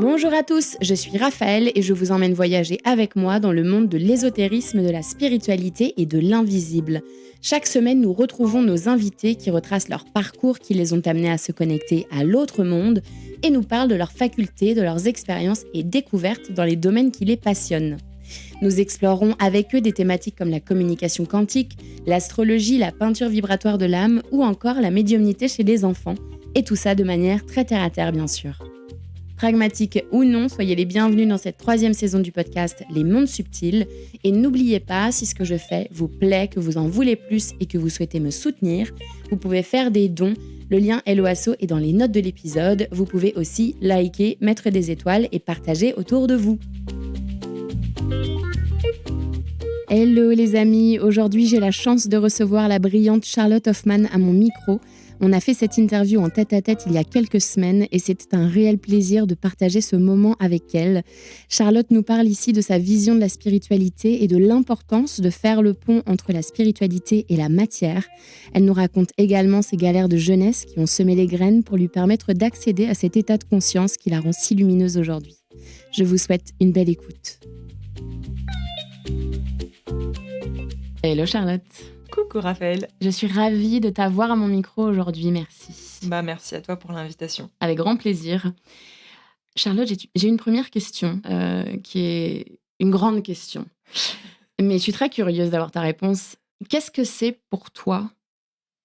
Bonjour à tous, je suis Raphaël et je vous emmène voyager avec moi dans le monde de l'ésotérisme, de la spiritualité et de l'invisible. Chaque semaine, nous retrouvons nos invités qui retracent leur parcours qui les ont amenés à se connecter à l'autre monde et nous parlent de leurs facultés, de leurs expériences et découvertes dans les domaines qui les passionnent. Nous explorerons avec eux des thématiques comme la communication quantique, l'astrologie, la peinture vibratoire de l'âme ou encore la médiumnité chez les enfants. Et tout ça de manière très terre-à-terre bien sûr. Pragmatique ou non, soyez les bienvenus dans cette 3e saison du podcast Les Mondes Subtils. Et n'oubliez pas, si ce que je fais vous plaît, que vous en voulez plus et que vous souhaitez me soutenir, vous pouvez faire des dons. Le lien LOASO est dans les notes de l'épisode. Vous pouvez aussi liker, mettre des étoiles et partager autour de vous. Hello les amis, aujourd'hui j'ai la chance de recevoir la brillante Charlotte Hoffman à mon micro. On a fait cette interview en tête-à-tête il y a quelques semaines et c'était un réel plaisir de partager ce moment avec elle. Charlotte nous parle ici de sa vision de la spiritualité et de l'importance de faire le pont entre la spiritualité et la matière. Elle nous raconte également ses galères de jeunesse qui ont semé les graines pour lui permettre d'accéder à cet état de conscience qui la rend si lumineuse aujourd'hui. Je vous souhaite une belle écoute. Hello Charlotte. Coucou Raphaël. Je suis ravie de t'avoir à mon micro aujourd'hui, merci. Merci à toi pour l'invitation. Avec grand plaisir. Charlotte, j'ai une première question qui est une grande question. Mais je suis très curieuse d'avoir ta réponse. Qu'est-ce que c'est pour toi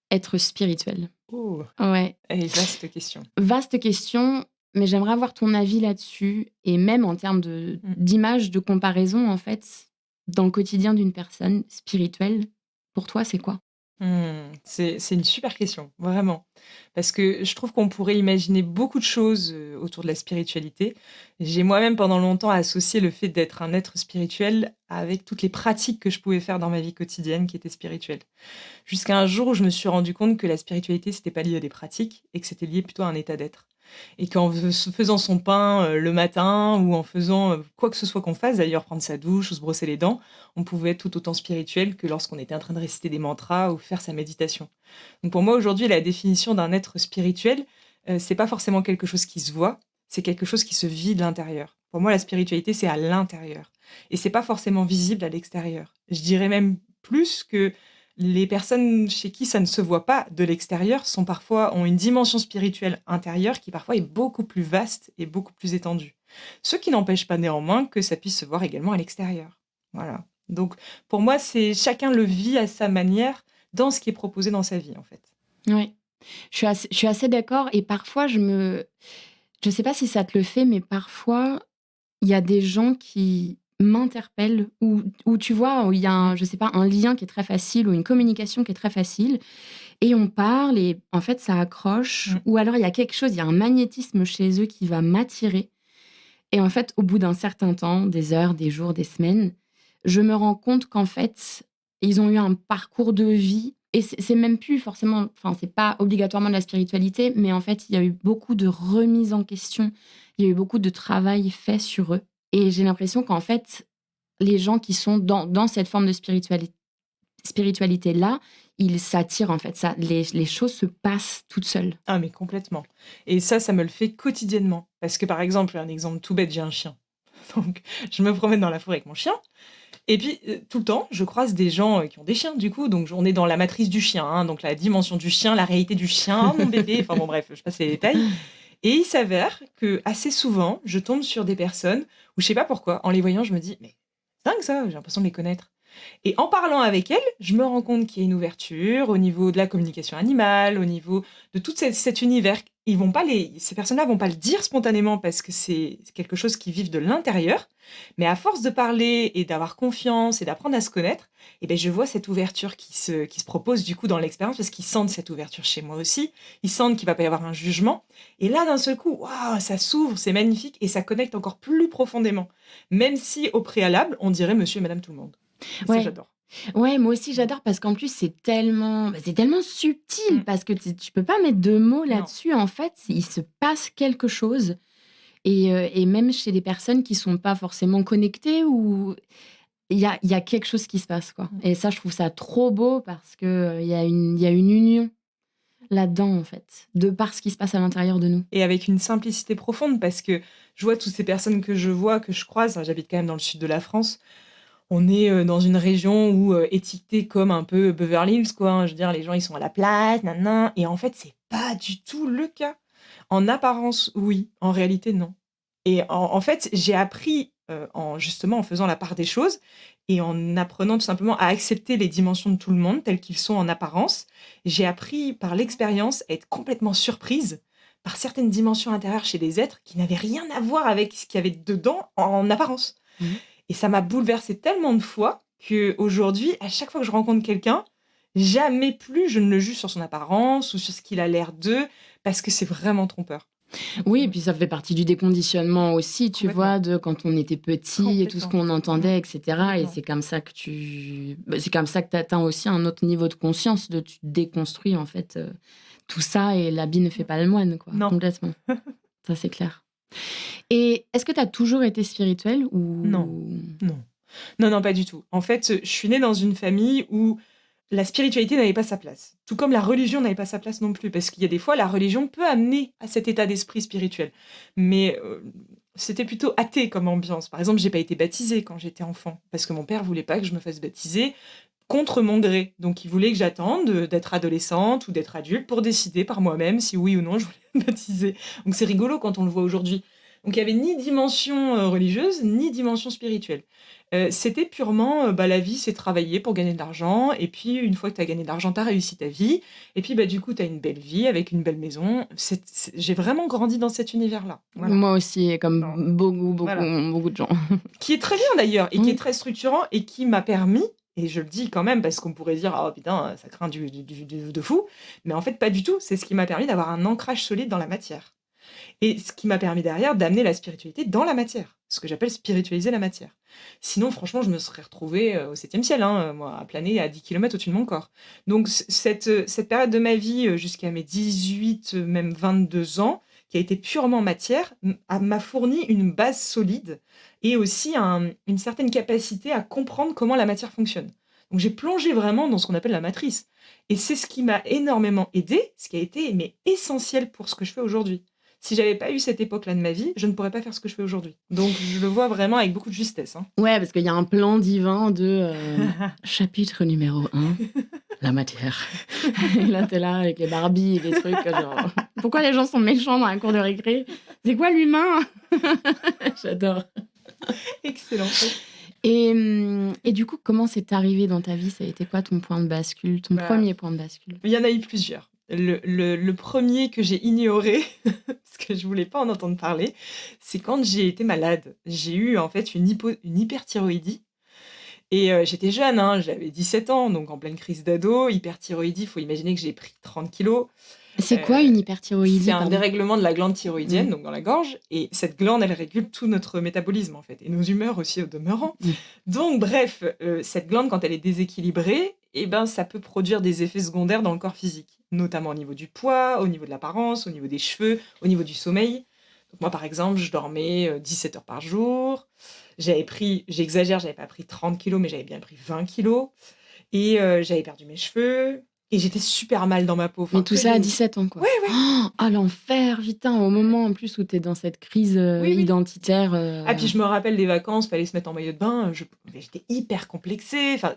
être spirituel ? Oh, ouais. Vaste question. Vaste question, mais j'aimerais avoir ton avis là-dessus. Et même en termes d'image, de comparaison, en fait, dans le quotidien d'une personne spirituelle. Pour toi, c'est quoi ? C'est une super question, vraiment. Parce que je trouve qu'on pourrait imaginer beaucoup de choses autour de la spiritualité. J'ai moi-même pendant longtemps associé le fait d'être un être spirituel avec toutes les pratiques que je pouvais faire dans ma vie quotidienne qui étaient spirituelles. Jusqu'à un jour où je me suis rendu compte que la spiritualité, c'était pas lié à des pratiques et que c'était lié plutôt à un état d'être. Et qu'en faisant son pain le matin ou en faisant quoi que ce soit qu'on fasse, d'ailleurs prendre sa douche ou se brosser les dents, on pouvait être tout autant spirituel que lorsqu'on était en train de réciter des mantras ou faire sa méditation. Donc pour moi aujourd'hui, la définition d'un être spirituel, c'est pas forcément quelque chose qui se voit, c'est quelque chose qui se vit de l'intérieur. Pour moi, la spiritualité, c'est à l'intérieur. Et c'est pas forcément visible à l'extérieur. Je dirais même plus que les personnes chez qui ça ne se voit pas de l'extérieur ont une dimension spirituelle intérieure qui parfois est beaucoup plus vaste et beaucoup plus étendue. Ce qui n'empêche pas néanmoins que ça puisse se voir également à l'extérieur. Voilà. Donc pour moi, c'est chacun le vit à sa manière dans ce qui est proposé dans sa vie en fait. Oui, je suis assez d'accord et parfois je sais pas si ça te le fait, mais parfois il y a des gens qui m'interpellent ou tu vois, où il y a un lien qui est très facile ou une communication qui est très facile et on parle et en fait ça accroche ou alors il y a quelque chose, il y a un magnétisme chez eux qui va m'attirer et en fait au bout d'un certain temps, des heures, des jours, des semaines, je me rends compte qu'en fait ils ont eu un parcours de vie et c'est même plus forcément, enfin c'est pas obligatoirement de la spiritualité, mais en fait il y a eu beaucoup de remises en question, il y a eu beaucoup de travail fait sur eux. Et j'ai l'impression qu'en fait, les gens qui sont dans cette forme de spiritualité-là, ils s'attirent en fait. Les choses se passent toutes seules. Ah mais complètement. Et ça me le fait quotidiennement. Parce que par exemple, un exemple tout bête, j'ai un chien. Donc je me promène dans la forêt avec mon chien. Et puis tout le temps, je croise des gens qui ont des chiens du coup. Donc on est dans la matrice du chien. Hein, donc la dimension du chien, la réalité du chien, mon bébé. Enfin bon bref, je passe les détails. Et il s'avère que assez souvent, je tombe sur des personnes où je sais pas pourquoi, en les voyant, je me dis mais c'est dingue ça, j'ai l'impression de les connaître. Et en parlant avec elles, je me rends compte qu'il y a une ouverture au niveau de la communication animale, au niveau de tout cet univers. Ces personnes-là vont pas le dire spontanément parce que c'est quelque chose qui vivent de l'intérieur. Mais à force de parler et d'avoir confiance et d'apprendre à se connaître, je vois cette ouverture qui se propose du coup dans l'expérience parce qu'ils sentent cette ouverture chez moi aussi. Ils sentent qu'il va pas y avoir un jugement. Et là, d'un seul coup, waouh, ça s'ouvre, c'est magnifique et ça connecte encore plus profondément. Même si au préalable, on dirait monsieur et madame tout le monde. Ouais. Ça, j'adore. Ouais, moi aussi j'adore parce qu'en plus c'est tellement subtil parce que tu peux pas mettre de mots là-dessus. En fait, il se passe quelque chose et même chez des personnes qui sont pas forcément connectées ou il y a quelque chose qui se passe quoi. Et ça, je trouve ça trop beau parce que il y a une union là-dedans, en fait, de par ce qui se passe à l'intérieur de nous. Et avec une simplicité profonde, parce que je vois toutes ces personnes que je vois, que je croise, j'habite quand même dans le sud de la France, on est dans une région où étiquetée comme un peu Beverly Hills, quoi, hein. Je veux dire, les gens, ils sont à la plage, nanana, et en fait, c'est pas du tout le cas. En apparence, oui, en réalité, non. Et en fait, j'ai appris justement en faisant la part des choses et en apprenant tout simplement à accepter les dimensions de tout le monde tels qu'ils sont en apparence. J'ai appris par l'expérience à être complètement surprise par certaines dimensions intérieures chez les êtres qui n'avaient rien à voir avec ce qu'il y avait dedans en apparence. Mmh. Et ça m'a bouleversée tellement de fois qu'aujourd'hui, à chaque fois que je rencontre quelqu'un, jamais plus je ne le juge sur son apparence ou sur ce qu'il a l'air d'eux, parce que c'est vraiment trompeur. Oui, et puis ça fait partie du déconditionnement aussi, tu Complètement. vois, de quand on était petit et tout ce Complètement. qu'on entendait, et cetera, et Complètement. c'est comme ça que tu atteins aussi un autre niveau de conscience, tu déconstruis, en fait, tout ça, et l'habit ne fait pas le moine, quoi, Non, complètement. Ça, c'est clair. Et est-ce que tu as toujours été spirituelle non, ou... non. Non, non, pas du tout. En fait, je suis née dans une famille où la spiritualité n'avait pas sa place. Tout comme la religion n'avait pas sa place non plus, parce qu'il y a des fois, la religion peut amener à cet état d'esprit spirituel. Mais c'était plutôt athée comme ambiance. Par exemple, j'ai pas été baptisée quand j'étais enfant, parce que mon père voulait pas que je me fasse baptiser contre mon gré. Donc, il voulait que j'attende d'être adolescente ou d'être adulte pour décider par moi-même si oui ou non je voulais me baptiser. Donc, c'est rigolo quand on le voit aujourd'hui. Donc, il y avait ni dimension religieuse, ni dimension spirituelle. C'était purement, la vie, c'est travailler pour gagner de l'argent et puis une fois que tu as gagné de l'argent, tu as réussi ta vie et puis, du coup, tu as une belle vie avec une belle maison. J'ai vraiment grandi dans cet univers-là. Voilà. Moi aussi, Non. comme Voilà. beaucoup de gens. Qui est très bien d'ailleurs et qui est Oui. très structurant et qui m'a permis, et je le dis quand même parce qu'on pourrait dire: «Oh putain, ça craint du de fou», mais en fait pas du tout. C'est ce qui m'a permis d'avoir un ancrage solide dans la matière et ce qui m'a permis derrière d'amener la spiritualité dans la matière, ce que j'appelle spiritualiser la matière. Sinon franchement, je me serais retrouvée, au 7e ciel, hein, moi, à planer à 10 kilomètres au-dessus de mon corps. Donc cette période de ma vie, jusqu'à mes 18, même 22 ans, qui a été purement matière, m'a fourni une base solide et aussi une certaine capacité à comprendre comment la matière fonctionne. Donc j'ai plongé vraiment dans ce qu'on appelle la matrice et c'est ce qui m'a énormément aidée, ce qui a été mais essentiel pour ce que je fais aujourd'hui. Si j'avais pas eu cette époque-là de ma vie, je ne pourrais pas faire ce que je fais aujourd'hui. Donc je le vois vraiment avec beaucoup de justesse, hein. Ouais, parce qu'il y a un plan divin de chapitre numéro 1, la matière. Et là, t'es là avec les Barbies et les trucs, genre, pourquoi les gens sont méchants dans la cour de récré? C'est quoi l'humain? J'adore. Excellent. Et du coup, comment c'est arrivé dans ta vie? Ça a été quoi ton point de bascule, ton Bah, premier point de bascule? il y en a eu plusieurs. Le premier que j'ai ignoré, parce que je voulais pas en entendre parler, c'est quand j'ai été malade. J'ai eu en fait une hyperthyroïdie et j'étais jeune, hein, j'avais 17 ans, donc en pleine crise d'ado. Hyperthyroïdie, il faut imaginer que j'ai pris 30 kilos. C'est quoi une hyperthyroïdie, C'est un pardon? dérèglement de la glande thyroïdienne, Mmh. donc dans la gorge, et cette glande, elle régule tout notre métabolisme en fait, et nos humeurs aussi au demeurant. Mmh. Donc bref, cette glande, quand elle est déséquilibrée, eh ben, ça peut produire des effets secondaires dans le corps physique, notamment au niveau du poids, au niveau de l'apparence, au niveau des cheveux, au niveau du sommeil. Donc moi, par exemple, je dormais 17 heures par jour. J'exagère, j'avais pas pris 30 kilos, mais j'avais bien pris 20 kilos. Et j'avais perdu mes cheveux. Et j'étais super mal dans ma peau. Mais Enfin, tout que ça à des... 17 ans, quoi. Ouais, ouais. Oh, l'enfer, putain, au moment en plus où t'es dans cette crise Oui, oui. identitaire. Ah, puis je me rappelle des vacances, fallait se mettre en maillot de bain. Mais j'étais hyper complexée. Enfin,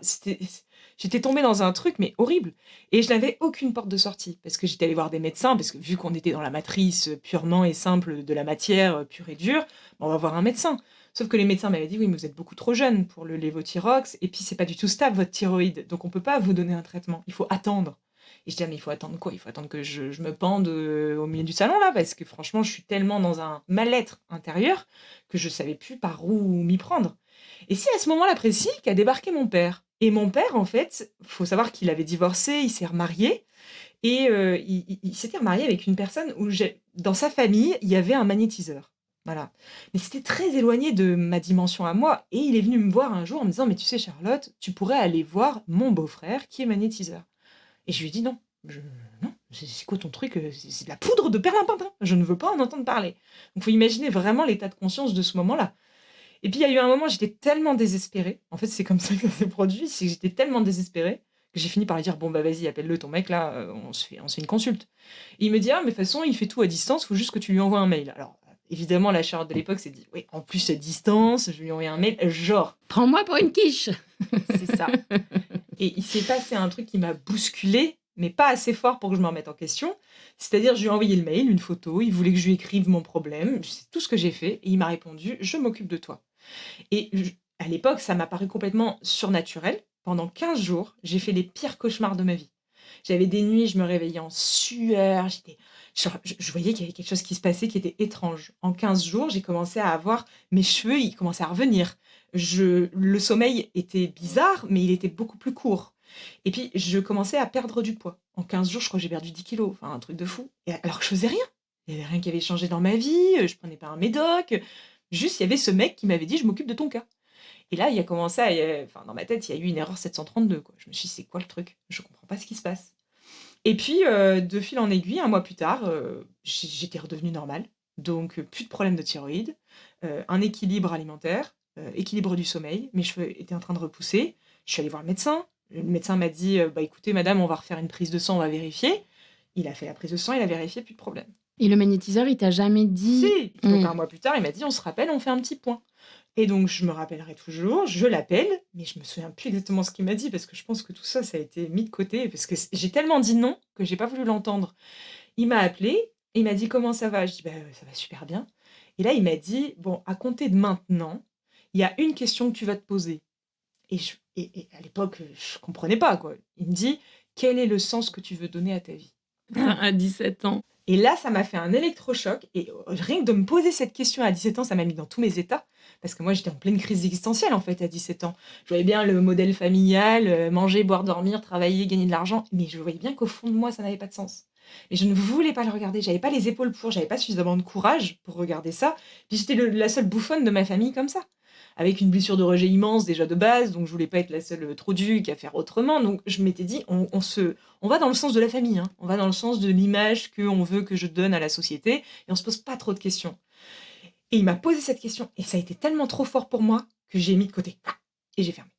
j'étais tombée dans un truc, mais horrible. Et je n'avais aucune porte de sortie. Parce que j'étais allée voir des médecins, parce que vu qu'on était dans la matrice purement et simple de la matière pure et dure, on va voir un médecin. Sauf que les médecins m'avaient dit, oui, mais vous êtes beaucoup trop jeune pour le lévothyrox, et puis c'est pas du tout stable, votre thyroïde. Donc on peut pas vous donner un traitement. Il faut attendre. Et je dis, ah, mais il faut attendre quoi? Il faut attendre que je me pende au milieu du salon, là, parce que franchement, je suis tellement dans un mal-être intérieur que je savais plus par où m'y prendre. Et c'est à ce moment-là précis qu'a débarqué mon père. Et mon père, en fait, faut savoir qu'il avait divorcé, il s'est remarié, et il s'était remarié avec une personne où dans sa famille, il y avait un magnétiseur. Voilà. Mais c'était très éloigné de ma dimension à moi. Et il est venu me voir un jour en me disant, mais tu sais, Charlotte, tu pourrais aller voir mon beau-frère qui est magnétiseur. Et je lui ai dit non, non, c'est quoi ton truc? C'est de la poudre de perlimpinpin, je ne veux pas en entendre parler. Donc faut imaginer vraiment l'état de conscience de ce moment-là. Et puis il y a eu un moment, j'étais tellement désespérée, en fait c'est comme ça que ça s'est produit, c'est que j'étais tellement désespérée que j'ai fini par lui dire: «Bon, bah, vas-y, appelle-le ton mec là, on se fait une consulte». Et il me dit: «Ah, mais de toute façon, il fait tout à distance, faut juste que tu lui envoies un mail». Alors, évidemment, la Charlotte de l'époque s'est dit: «Oui, en plus à distance, je lui envoie un mail, genre». Prends-moi pour une quiche. C'est ça. Et il s'est passé un truc qui m'a bousculée, mais pas assez fort pour que je me remette en question. C'est-à-dire, je lui ai envoyé le mail, une photo, il voulait que je lui écrive mon problème, c'est tout ce que j'ai fait et il m'a répondu: «Je m'occupe de toi». Et à l'époque, ça m'a paru complètement surnaturel. Pendant 15 jours, j'ai fait les pires cauchemars de ma vie. J'avais des nuits, je me réveillais en sueur, je voyais qu'il y avait quelque chose qui se passait qui était étrange. En 15 jours, j'ai commencé à avoir mes cheveux, ils commençaient à revenir. Le sommeil était bizarre, mais il était beaucoup plus court. Et puis, je commençais à perdre du poids. En 15 jours, je crois que j'ai perdu 10 kilos, enfin un truc de fou. Et alors que je faisais rien. Il n'y avait rien qui avait changé dans ma vie, je prenais pas un médoc. Juste, il y avait ce mec qui m'avait dit: «Je m'occupe de ton cas». Et là, il a commencé enfin, dans ma tête, il y a eu une erreur 732, quoi. Je me suis dit: «C'est quoi le truc? Je comprends pas ce qui se passe». Et puis, de fil en aiguille, un mois plus tard, j'étais redevenue normale. Donc, plus de problème de thyroïde, un équilibre alimentaire, équilibre du sommeil. Mes cheveux étaient en train de repousser. Je suis allée voir le médecin. Le médecin m'a dit: «Bah, écoutez madame, on va refaire une prise de sang, on va vérifier». Il a fait la prise de sang, il a vérifié, plus de problème. Et le magnétiseur, il t'a jamais dit... Si! Donc un mois plus tard, il m'a dit: «On se rappelle, on fait un petit point». Et donc je me rappellerai toujours, je l'appelle, mais je me souviens plus exactement ce qu'il m'a dit parce que je pense que tout ça, ça a été mis de côté parce que j'ai tellement dit non que j'ai pas voulu l'entendre. Il m'a appelé et il m'a dit: «Comment ça va?» Je dis: «Bah, ça va super bien». Et là, il m'a dit: «Bon, à compter de maintenant, il y a une question que tu vas te poser». Et à l'époque, je comprenais pas, quoi. Il me dit: «Quel est le sens que tu veux donner à ta vie?» À 17 ans. Et là, ça m'a fait un électrochoc et rien que de me poser cette question à 17 ans, ça m'a mis dans tous mes états. Parce que moi, j'étais en pleine crise existentielle, en fait, à 17 ans. Je voyais bien le modèle familial, manger, boire, dormir, travailler, gagner de l'argent, mais je voyais bien qu'au fond de moi, ça n'avait pas de sens. Mais je ne voulais pas le regarder, j'avais pas les épaules pour, j'avais pas suffisamment de courage pour regarder ça. Puis j'étais la seule bouffonne de ma famille comme ça. Avec une blessure de rejet immense déjà de base, donc je voulais pas être la seule trop duque à faire autrement. Donc je m'étais dit, on va dans le sens de la famille, hein. On va dans le sens de l'image qu'on veut que je donne à la société, et on se pose pas trop de questions. Et il m'a posé cette question, et ça a été tellement trop fort pour moi que j'ai mis de côté. Et j'ai fermé.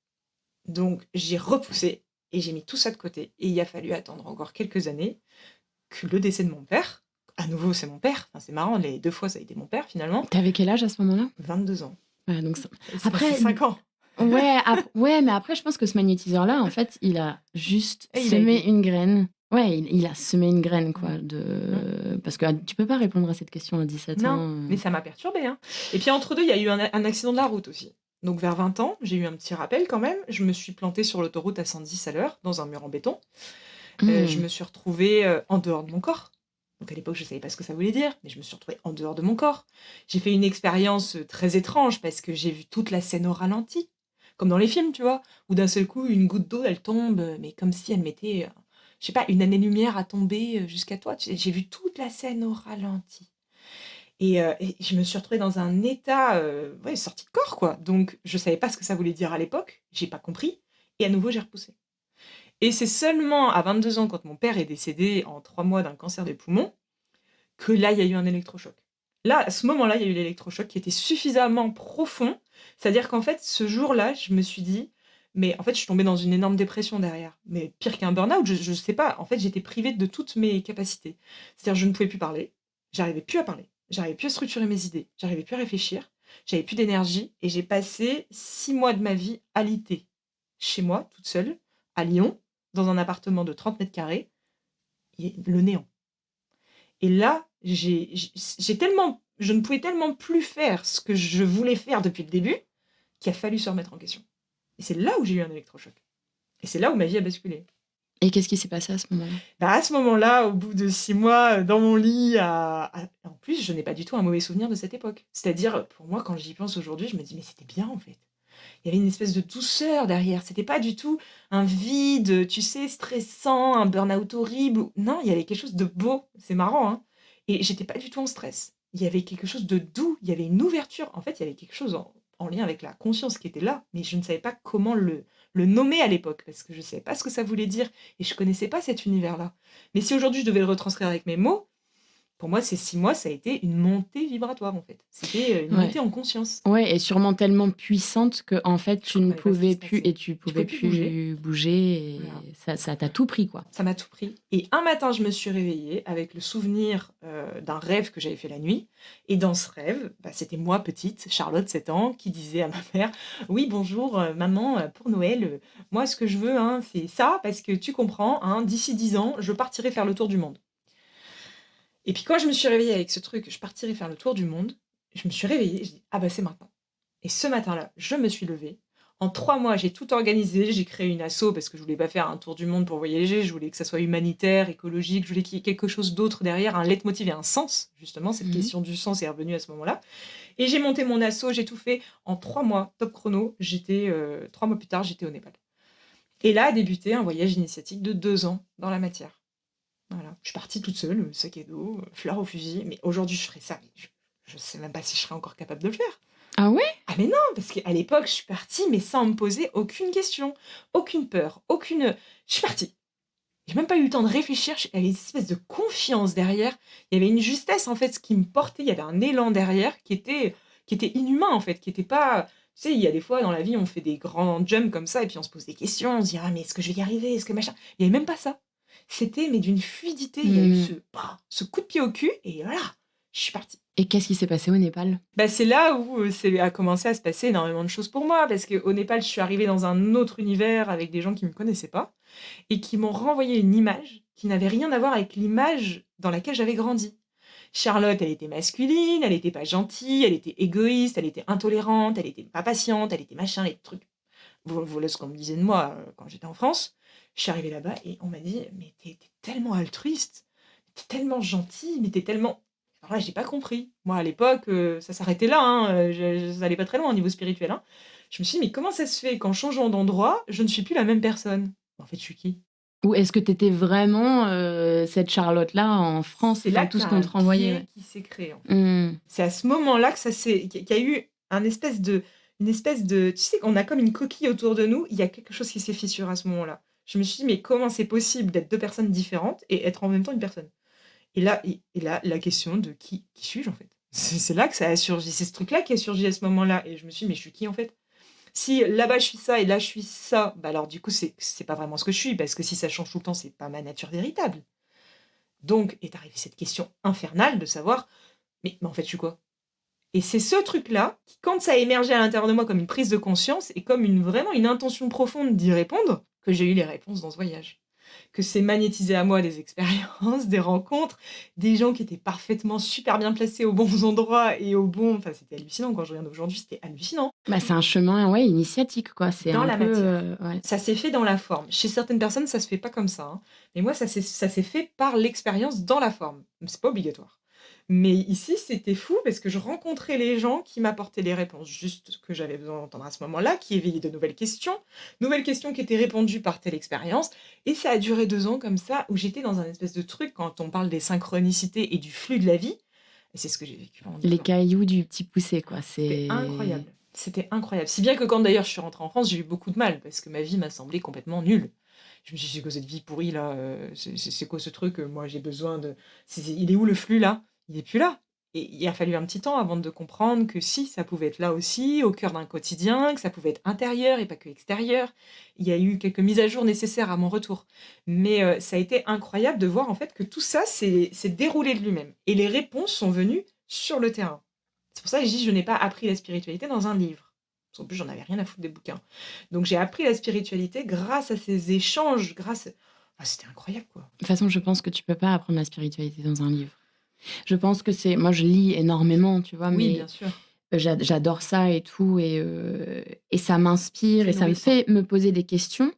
Donc j'ai repoussé, et j'ai mis tout ça de côté. Et il a fallu attendre encore quelques années que le décès de mon père, à nouveau c'est mon père, enfin, c'est marrant, les 2 fois ça a été mon père finalement, T'avais quel âge à ce moment-là? 22 ans. Ouais, donc ça... Il s'est Après, passé 5 ans. ouais, mais après, je pense que ce magnétiseur-là, en fait, il a juste Et il a semé aidé. une graine. Ouais, il a semé une graine, quoi. Parce que tu peux pas répondre à cette question à 17 Non, ans. mais ça m'a perturbée, hein. Et puis entre 2, il y a eu un accident de la route aussi. Donc vers 20 ans, j'ai eu un petit rappel quand même. Je me suis plantée sur l'autoroute à 110 à l'heure, dans un mur en béton. Je me suis retrouvée, en dehors de mon corps. Donc à l'époque, je savais pas ce que ça voulait dire, mais je me suis retrouvée en dehors de mon corps. J'ai fait une expérience, très étrange parce que j'ai vu toute la scène au ralenti, comme dans les films, tu vois? Où d'un seul coup, une goutte d'eau, elle tombe, mais comme si elle mettait, je sais pas, une année-lumière à tomber, jusqu'à toi. Tu sais, j'ai vu toute la scène au ralenti. Et je me suis retrouvée dans un état, ouais, sortie de corps, quoi. Donc je savais pas ce que ça voulait dire à l'époque, j'ai pas compris et à nouveau j'ai repoussé. Et c'est seulement à 22 ans, quand mon père est décédé en 3 mois d'un cancer des poumons, que là, il y a eu un électrochoc. Là, à ce moment-là, il y a eu l'électrochoc qui était suffisamment profond. C'est-à-dire qu'en fait, ce jour-là, je me suis dit, mais en fait, je suis tombée dans une énorme dépression derrière. Mais pire qu'un burn-out, je sais pas. En fait, j'étais privée de toutes mes capacités. C'est-à-dire, je ne pouvais plus parler. J'arrivais plus à parler. J'arrivais plus à structurer mes idées. J'arrivais plus à réfléchir. J'avais plus d'énergie. Et j'ai passé 6 mois de ma vie alitée. Chez moi, toute seule, à Lyon, dans un appartement de 30 mètres carrés, le néant. Et là, j'ai tellement, je ne pouvais tellement plus faire ce que je voulais faire depuis le début qu'il a fallu se remettre en question. Et c'est là où j'ai eu un électrochoc. Et c'est là où ma vie a basculé. Et qu'est-ce qui s'est passé à ce moment-là? Bah, à ce moment-là, au bout de 6 mois, dans mon lit, en plus, je n'ai pas du tout un mauvais souvenir de cette époque. C'est-à-dire, pour moi, quand j'y pense aujourd'hui, je me dis, mais c'était bien en fait. Il y avait une espèce de douceur derrière. C'était pas du tout un vide, tu sais, stressant, un burn-out horrible. Non, il y avait quelque chose de beau. C'est marrant, hein. Et j'étais pas du tout en stress. Il y avait quelque chose de doux. Il y avait une ouverture. En fait, il y avait quelque chose en lien avec la conscience qui était là, mais je ne savais pas comment le nommer à l'époque, parce que je ne savais pas ce que ça voulait dire, et je connaissais pas cet univers-là. Mais si aujourd'hui je devais le retranscrire avec mes mots, Pour moi, ces 6 mois, ça a été une montée vibratoire, en fait. C'était, une Ouais. montée en conscience. Ouais, et sûrement tellement puissante que en fait, Je tu ne comprenais pas ce qui pouvais se plus passait. et tu Je pouvais pouvais plus bouger. plus bouger Voilà. et ça t'a tout pris, quoi. Ça m'a tout pris et un matin, je me suis réveillée avec le souvenir, d'un rêve que j'avais fait la nuit et dans ce rêve, bah, c'était moi petite, Charlotte, 7 ans, qui disait à ma mère: «Oui bonjour, maman, pour Noël, moi ce que je veux, hein, c'est ça parce que tu comprends, hein, d'ici 10 ans, je partirai faire le tour du monde». Et puis quand je me suis réveillée avec ce truc, je partirai faire le tour du monde, je me suis réveillée, je dis: «Ah bah, c'est maintenant». Et ce matin-là, je me suis levée. En 3 mois, j'ai tout organisé. J'ai créé une asso parce que je voulais pas faire un tour du monde pour voyager. Je voulais que ça soit humanitaire, écologique. Je voulais qu'il y ait quelque chose d'autre derrière, un leitmotiv et un sens. Justement, cette Mmh. question du sens est revenue à ce moment-là. Et j'ai monté mon asso, j'ai tout fait en 3 mois, top chrono. 3 mois plus tard, j'étais au Népal. Et là a débuté un voyage initiatique de 2 ans dans la matière. Voilà. Je suis partie toute seule, sac à dos, fleur au fusil. Mais aujourd'hui, je ferais ça. Mais je sais même pas si je serais encore capable de le faire. Ah ouais? Ah mais non, parce qu'à l'époque, je suis partie, mais sans me poser aucune question, aucune peur, aucune je suis partie. J'ai même pas eu le temps de réfléchir, il y avait une espèce de confiance derrière. Il y avait une justesse, en fait, ce qui me portait, il y avait un élan derrière qui était inhumain, en fait, qui était pas tu sais, il y a des fois dans la vie, on fait des grands jumps comme ça et puis on se pose des questions, on se dit: «Ah mais est-ce que je vais y arriver? Est-ce que machin?» Il y avait même pas ça. C'était mais d'une fluidité, il y a eu Mmh. ce coup de pied au cul et voilà, je suis partie. Et qu'est-ce qui s'est passé au Népal? Bah, c'est là où, c'est a commencé à se passer énormément de choses pour moi, parce qu'au Népal, je suis arrivée dans un autre univers avec des gens qui me connaissaient pas et qui m'ont renvoyé une image qui n'avait rien à voir avec l'image dans laquelle j'avais grandi. Charlotte, elle était masculine, elle était pas gentille, elle était égoïste, elle était intolérante, elle était pas patiente, elle était machin, les trucs voilà ce qu'on me disait de moi, quand j'étais en France. Je suis arrivée là-bas et on m'a dit: «Mais tu es tellement altruiste, tu es tellement gentille, mais tu es tellement» alors là, j'ai pas compris. Moi, à l'époque, ça s'arrêtait là, hein, ça allait pas très loin au niveau spirituel, hein. Je me suis dit: «Mais comment ça se fait qu'en changeant d'endroit, je ne suis plus la même personne?» En fait, je suis qui? Ou est-ce que tu étais vraiment, cette Charlotte-là en France, C'est là enfin tout qu'il y ce a qu'on un te renvoyait, biais ouais? qui s'est créé, en fait. Mmh. C'est à ce moment-là que ça s'est qu'il y a eu une espèce de tu sais, on a comme une coquille autour de nous, il y a quelque chose qui s'est fissuré à ce moment-là. Je me suis dit: «Mais comment c'est possible d'être 2 personnes différentes et être en même temps une personne?» Et là, la question de qui suis-je, en fait? C'est là que ça a surgi. C'est ce truc-là qui a surgi à ce moment-là et je me suis dit: «Mais je suis qui, en fait?» Si là-bas je suis ça et là je suis ça, bah, alors du coup c'est pas vraiment ce que je suis parce que si ça change tout le temps, c'est pas ma nature véritable. Donc est arrivée cette question infernale de savoir: «Mais en fait je suis quoi?» Et c'est ce truc-là qui, quand ça a émergé à l'intérieur de moi comme une prise de conscience et comme vraiment une intention profonde d'y répondre, que j'ai eu les réponses dans ce voyage. Que c'est magnétisé à moi des expériences, des rencontres, des gens qui étaient parfaitement super bien placés aux bons endroits et enfin c'était hallucinant quand je regarde aujourd'hui, c'était hallucinant. Bah, c'est un chemin, ouais, initiatique, quoi. C'est Dans un la peu, matière. ouais. Ça s'est fait dans la forme. Chez certaines personnes, ça se fait pas comme ça, hein. Mais moi, ça s'est fait par l'expérience dans la forme. C'est pas obligatoire. Mais ici, c'était fou parce que je rencontrais les gens qui m'apportaient les réponses juste que j'avais besoin d'entendre à ce moment-là, qui éveillaient de nouvelles questions qui étaient répondues par telle expérience. Et ça a duré 2 ans comme ça, où j'étais dans un espèce de truc, quand on parle des synchronicités et du flux de la vie, et c'est ce que j'ai vécu pendant Les 2 ans. cailloux du petit poucé, quoi. C'était C'est incroyable. C'était incroyable. Si bien que quand d'ailleurs je suis rentrée en France, j'ai eu beaucoup de mal parce que ma vie m'a semblé complètement nulle. Je me suis dit: «C'est quoi cette vie pourrie là, c'est quoi ce truc, moi j'ai besoin de il est où le flux là? Il est plus là». Et il a fallu un petit temps avant de comprendre que si, ça pouvait être là aussi, au cœur d'un quotidien, que ça pouvait être intérieur et pas que extérieur. Il y a eu quelques mises à jour nécessaires à mon retour. Mais, ça a été incroyable de voir en fait que tout ça s'est déroulé de lui-même et les réponses sont venues sur le terrain. C'est pour ça que je dis: «Je n'ai pas appris la spiritualité dans un livre». Parce qu'en plus, j'en avais rien à foutre des bouquins. Donc j'ai appris la spiritualité grâce à ces échanges, c'était incroyable, quoi. de toute façon, je pense que tu peux pas apprendre la spiritualité dans un livre. Je pense que c'est moi, je lis énormément, tu vois? Oui, Mais bien sûr, j'adore ça et tout et ça m'inspire c'est et ça me nourrissant. fait me poser des questions.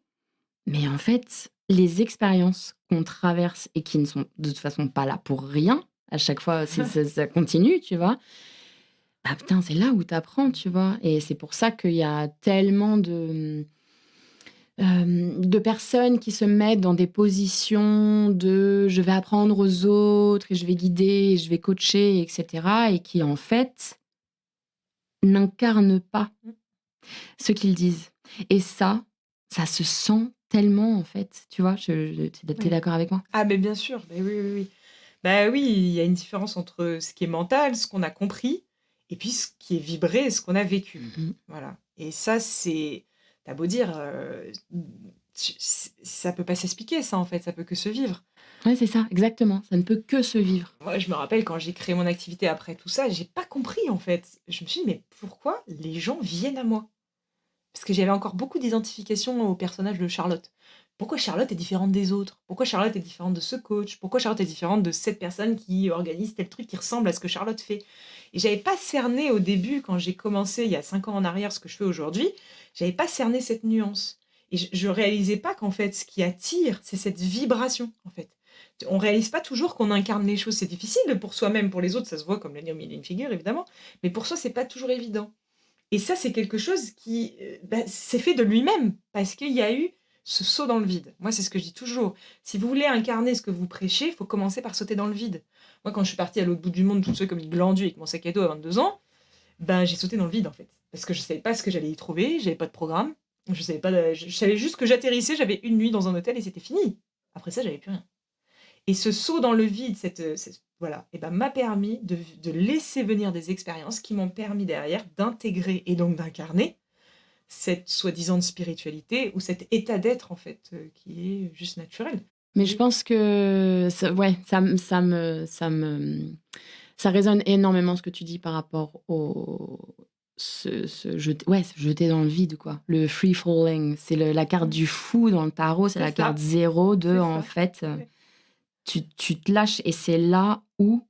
Mais en fait, les expériences qu'on traverse et qui ne sont de toute façon pas là pour rien, à chaque fois, ça continue, tu vois? Bah, putain, c'est là où tu apprends, tu vois? Et c'est pour ça qu'il y a tellement de personnes qui se mettent dans des positions de: «Je vais apprendre aux autres et je vais guider et je vais coacher» et cetera et qui, en fait, n'incarnent pas Mmh. ce qu'ils disent. Et ça se sent tellement, en fait, tu vois? Tu es Oui. d'accord avec moi? Ah mais bien sûr, mais oui, oui, oui. Bah oui, il y a une différence entre ce qui est mental, ce qu'on a compris, et puis ce qui est vibré, ce qu'on a vécu. Mmh. Voilà. Et ça, c'est, t'as beau dire, ça peut pas s'expliquer, ça en fait, ça peut que se vivre. Ouais, c'est ça, exactement, ça ne peut que se vivre. Moi, je me rappelle quand j'ai créé mon activité après tout ça, j'ai pas compris en fait. Je me suis dit, mais pourquoi les gens viennent à moi? Parce que j'avais encore beaucoup d'identification au personnage de Charlotte. Pourquoi Charlotte est différente des autres? Pourquoi Charlotte est différente de ce coach? Pourquoi Charlotte est différente de cette personne qui organise tel truc qui ressemble à ce que Charlotte fait? Et j'avais pas cerné au début, quand j'ai commencé il y a 5 ans en arrière, ce que je fais aujourd'hui, j'avais pas cerné cette nuance. Et je réalisais pas qu'en fait, ce qui attire, c'est cette vibration, en fait. On réalise pas toujours qu'on incarne les choses. C'est difficile pour soi-même, pour les autres, ça se voit comme l'année au milieu d'une figure, évidemment. Mais pour soi, c'est pas toujours évident. Et ça, c'est quelque chose qui, s'est fait de lui-même parce qu'il y a eu ce saut dans le vide. Moi, c'est ce que je dis toujours. Si vous voulez incarner ce que vous prêchez, il faut commencer par sauter dans le vide. Moi, quand je suis partie à l'autre bout du monde toute seule comme une glandue avec mon sac à dos à 22 ans, ben, j'ai sauté dans le vide, en fait. Parce que je savais pas ce que j'allais y trouver, j'avais pas de programme, je savais pas, je savais juste que j'atterrissais, j'avais une nuit dans un hôtel et c'était fini. Après ça, j'avais plus rien. Et ce saut dans le vide, voilà, et ben, m'a permis de laisser venir des expériences qui m'ont permis derrière d'intégrer et donc d'incarner cette soi-disant spiritualité ou cet état d'être en fait qui est juste naturel. Mais je Oui. pense que ouais, ça résonne énormément ce que tu dis par rapport au se jeter dans le vide, quoi. Le free falling, c'est la carte Mm. du fou dans le tarot, c'est C'est la carte ça, 0 de, c'est en ça. fait, Ouais. tu te lâches et c'est là où,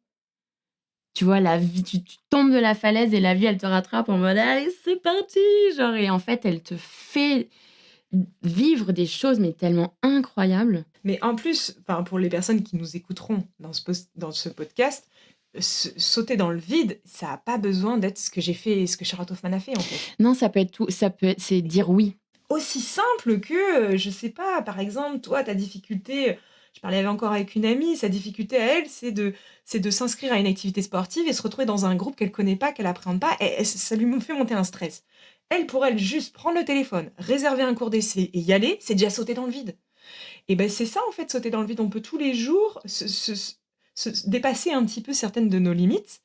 tu vois, la vie, tu tombes de la falaise et la vie, elle te rattrape en mode allez, c'est parti, genre, et en fait, elle te fait vivre des choses, mais tellement incroyables. Mais en plus, enfin, pour les personnes qui nous écouteront dans ce podcast, sauter dans le vide, ça n'a pas besoin d'être ce que j'ai fait et ce que Charlotte Hoffman a fait en fait. Non, ça peut être tout, c'est dire oui. Aussi simple que, je sais pas, par exemple, toi, ta difficulté, je parlais encore avec une amie, sa difficulté à elle, c'est de s'inscrire à une activité sportive et se retrouver dans un groupe qu'elle connaît pas, qu'elle appréhende pas, et ça lui fait monter un stress. Elle, pour elle, juste prendre le téléphone, réserver un cours d'essai et y aller, c'est déjà sauter dans le vide. Et ben c'est ça, en fait, sauter dans le vide. On peut tous les jours se dépasser un petit peu certaines de nos limites.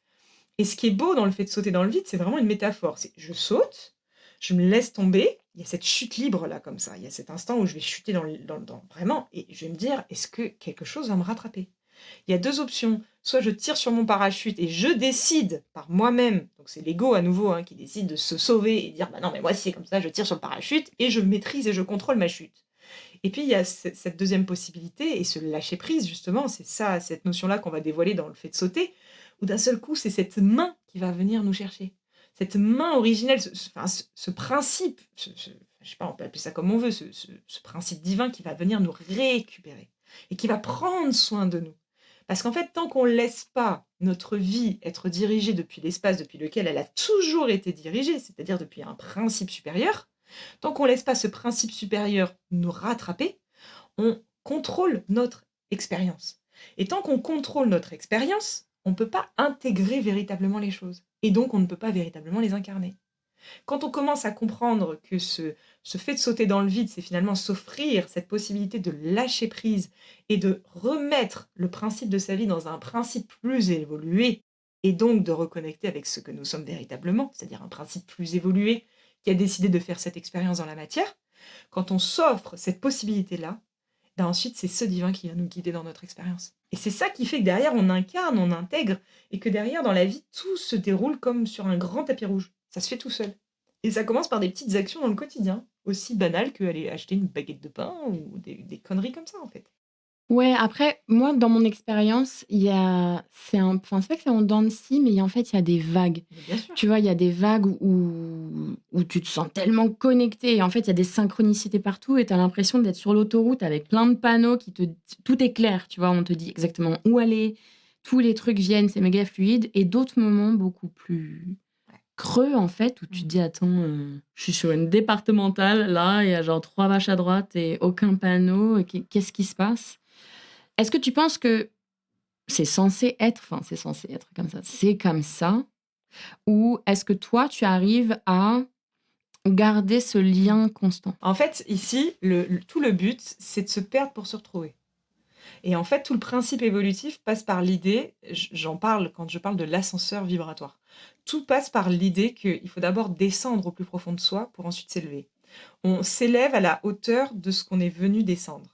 Et ce qui est beau dans le fait de sauter dans le vide, c'est vraiment une métaphore. C'est je saute, je me laisse tomber, il y a cette chute libre là comme ça, il y a cet instant où je vais chuter dans vraiment et je vais me dire: «Est-ce que quelque chose va me rattraper?» Il y a 2 options, soit je tire sur mon parachute et je décide par moi-même, donc c'est l'ego à nouveau, hein, qui décide de se sauver et dire: «Bah non, mais moi si c'est comme ça, je tire sur le parachute et je maîtrise et je contrôle ma chute». Et puis il y a cette deuxième possibilité et ce lâcher prise justement, c'est ça, cette notion-là qu'on va dévoiler dans le fait de sauter, où d'un seul coup, c'est cette main qui va venir nous chercher. Cette main originelle, ce principe, je sais pas, on peut appeler ça comme on veut, ce principe divin qui va venir nous récupérer et qui va prendre soin de nous. Parce qu'en fait, tant qu'on ne laisse pas notre vie être dirigée depuis l'espace depuis lequel elle a toujours été dirigée, c'est-à-dire depuis un principe supérieur, tant qu'on ne laisse pas ce principe supérieur nous rattraper, on contrôle notre expérience. Et tant qu'on contrôle notre expérience, on ne peut pas intégrer véritablement les choses. Et donc, on ne peut pas véritablement les incarner. Quand on commence à comprendre que ce fait de sauter dans le vide, c'est finalement s'offrir cette possibilité de lâcher prise et de remettre le principe de sa vie dans un principe plus évolué, et donc de reconnecter avec ce que nous sommes véritablement, c'est-à-dire un principe plus évolué qui a décidé de faire cette expérience dans la matière, quand on s'offre cette possibilité-là, ben ensuite c'est ce divin qui va nous guider dans notre expérience. Et c'est ça qui fait que derrière on incarne, on intègre, et que derrière dans la vie tout se déroule comme sur un grand tapis rouge. Ça se fait tout seul. Et ça commence par des petites actions dans le quotidien, aussi banales qu'aller acheter une baguette de pain ou des conneries comme ça en fait. Ouais, après, moi, dans mon expérience, il y a enfin, c'est pas que c'est en dents de scie, mais en fait, il y a des vagues. Mais bien sûr. Tu vois, il y a des vagues où tu te sens tellement connecté et en fait, il y a des synchronicités partout et tu as l'impression d'être sur l'autoroute avec plein de panneaux tout est clair, tu vois? On te dit exactement où aller, tous les trucs viennent, c'est méga fluide et d'autres moments beaucoup plus Ouais. creux, en fait, où tu te Mmh. dis: «Attends, je suis sur une départementale, là, il y a genre 3 vaches à droite et aucun panneau, qu'est-ce qui se passe?» Est-ce que tu penses que c'est censé être comme ça, c'est comme ça? Ou est-ce que toi, tu arrives à garder ce lien constant? En fait, ici, tout le but, c'est de se perdre pour se retrouver. Et en fait, tout le principe évolutif passe par l'idée, j'en parle quand je parle de l'ascenseur vibratoire. Tout passe par l'idée qu'il faut d'abord descendre au plus profond de soi pour ensuite s'élever. On s'élève à la hauteur de ce qu'on est venu descendre.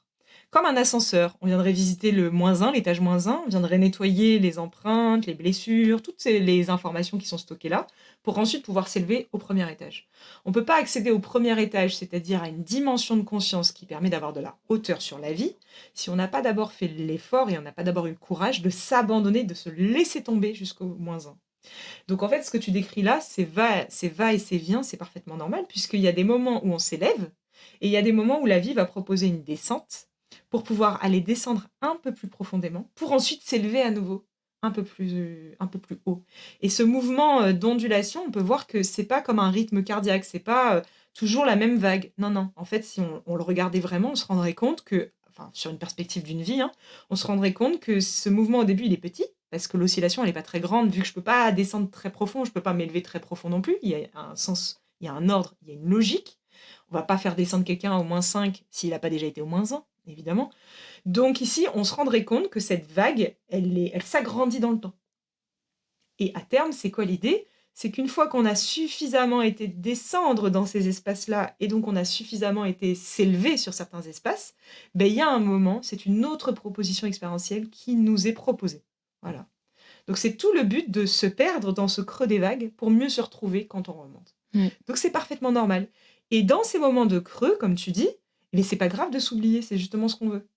Comme un ascenseur, on viendrait visiter le -1, l'étage -1, on viendrait nettoyer les empreintes, les blessures, les informations qui sont stockées là, pour ensuite pouvoir s'élever au premier étage. On ne peut pas accéder au premier étage, c'est-à-dire à une dimension de conscience qui permet d'avoir de la hauteur sur la vie, si on n'a pas d'abord fait l'effort et on n'a pas d'abord eu le courage de s'abandonner, de se laisser tomber jusqu'au -1. Donc en fait, ce que tu décris là, c'est va et c'est vient, c'est parfaitement normal, puisqu'il y a des moments où on s'élève et il y a des moments où la vie va proposer une descente pour pouvoir aller descendre un peu plus profondément, pour ensuite s'élever à nouveau un peu plus haut. Et ce mouvement d'ondulation, on peut voir que c'est pas comme un rythme cardiaque, c'est pas toujours la même vague. Non, non. En fait, si on le regardait vraiment, on se rendrait compte que, enfin, sur une perspective d'une vie, hein, on se rendrait compte que ce mouvement au début, il est petit, parce que l'oscillation, elle est pas très grande, vu que je peux pas descendre très profond, je peux pas m'élever très profond non plus. Il y a un sens, il y a un ordre, il y a une logique. On va pas faire descendre quelqu'un au -5 s'il n'a pas déjà été au -1, évidemment. Donc ici, on se rendrait compte que cette vague, elle s'agrandit dans le temps. Et à terme, c'est quoi l'idée? C'est qu'une fois qu'on a suffisamment été descendre dans ces espaces-là, et donc on a suffisamment été s'élever sur certains espaces, ben, il y a un moment, c'est une autre proposition expérientielle qui nous est proposée. Voilà. Donc c'est tout le but de se perdre dans ce creux des vagues pour mieux se retrouver quand on remonte. Ouais. Donc c'est parfaitement normal. Et dans ces moments de creux, comme tu dis, mais c'est pas grave de s'oublier, c'est justement ce qu'on veut.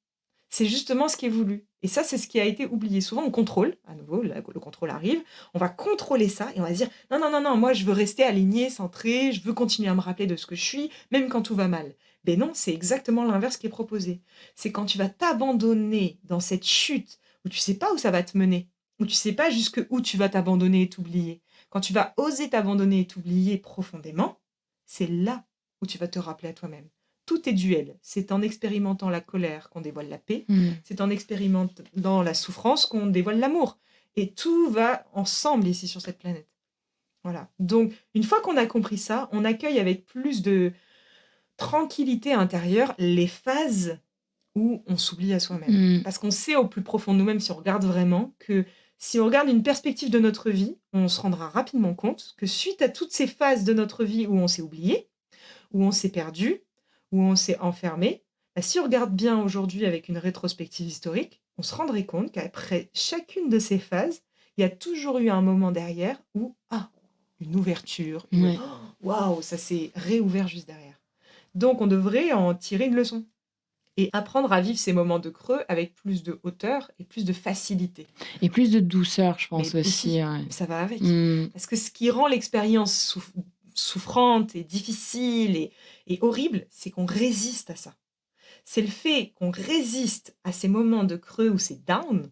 C'est justement ce qui est voulu. Et ça, c'est ce qui a été oublié. Souvent, on contrôle, à nouveau, le contrôle arrive, on va contrôler ça et on va se dire non, non, non, non, moi, je veux rester aligné, centré, je veux continuer à me rappeler de ce que je suis, même quand tout va mal. Mais non, c'est exactement l'inverse qui est proposé. C'est quand tu vas t'abandonner dans cette chute où tu sais pas où ça va te mener, où tu sais pas jusque où tu vas t'abandonner et t'oublier. Quand tu vas oser t'abandonner et t'oublier profondément, c'est là où tu vas te rappeler à toi-même. Tout est duel. C'est en expérimentant la colère qu'on dévoile la paix. C'est en expérimentant la souffrance qu'on dévoile l'amour. Et tout va ensemble ici sur cette planète. Voilà. Donc, une fois qu'on a compris ça, on accueille avec plus de tranquillité intérieure les phases où on s'oublie à soi-même. Parce qu'on sait au plus profond de nous-mêmes, si on regarde vraiment, que si on regarde une perspective de notre vie, on se rendra rapidement compte que suite à toutes ces phases de notre vie où on s'est oublié, où on s'est perdu, où on s'est enfermé, bah, si on regarde bien aujourd'hui avec une rétrospective historique, on se rendrait compte qu'après chacune de ces phases, il y a toujours eu un moment derrière où, une ouverture, Ouais. waouh, ça s'est réouvert juste derrière. Donc on devrait en tirer une leçon et apprendre à vivre ces moments de creux avec plus de hauteur et plus de facilité. Et plus de douceur, je pense Mais aussi. aussi, Ouais. ça va avec. Mm. Parce que ce qui rend l'expérience souffrante et difficile et horrible, c'est qu'on résiste à ça. C'est le fait qu'on résiste à ces moments de creux où c'est down,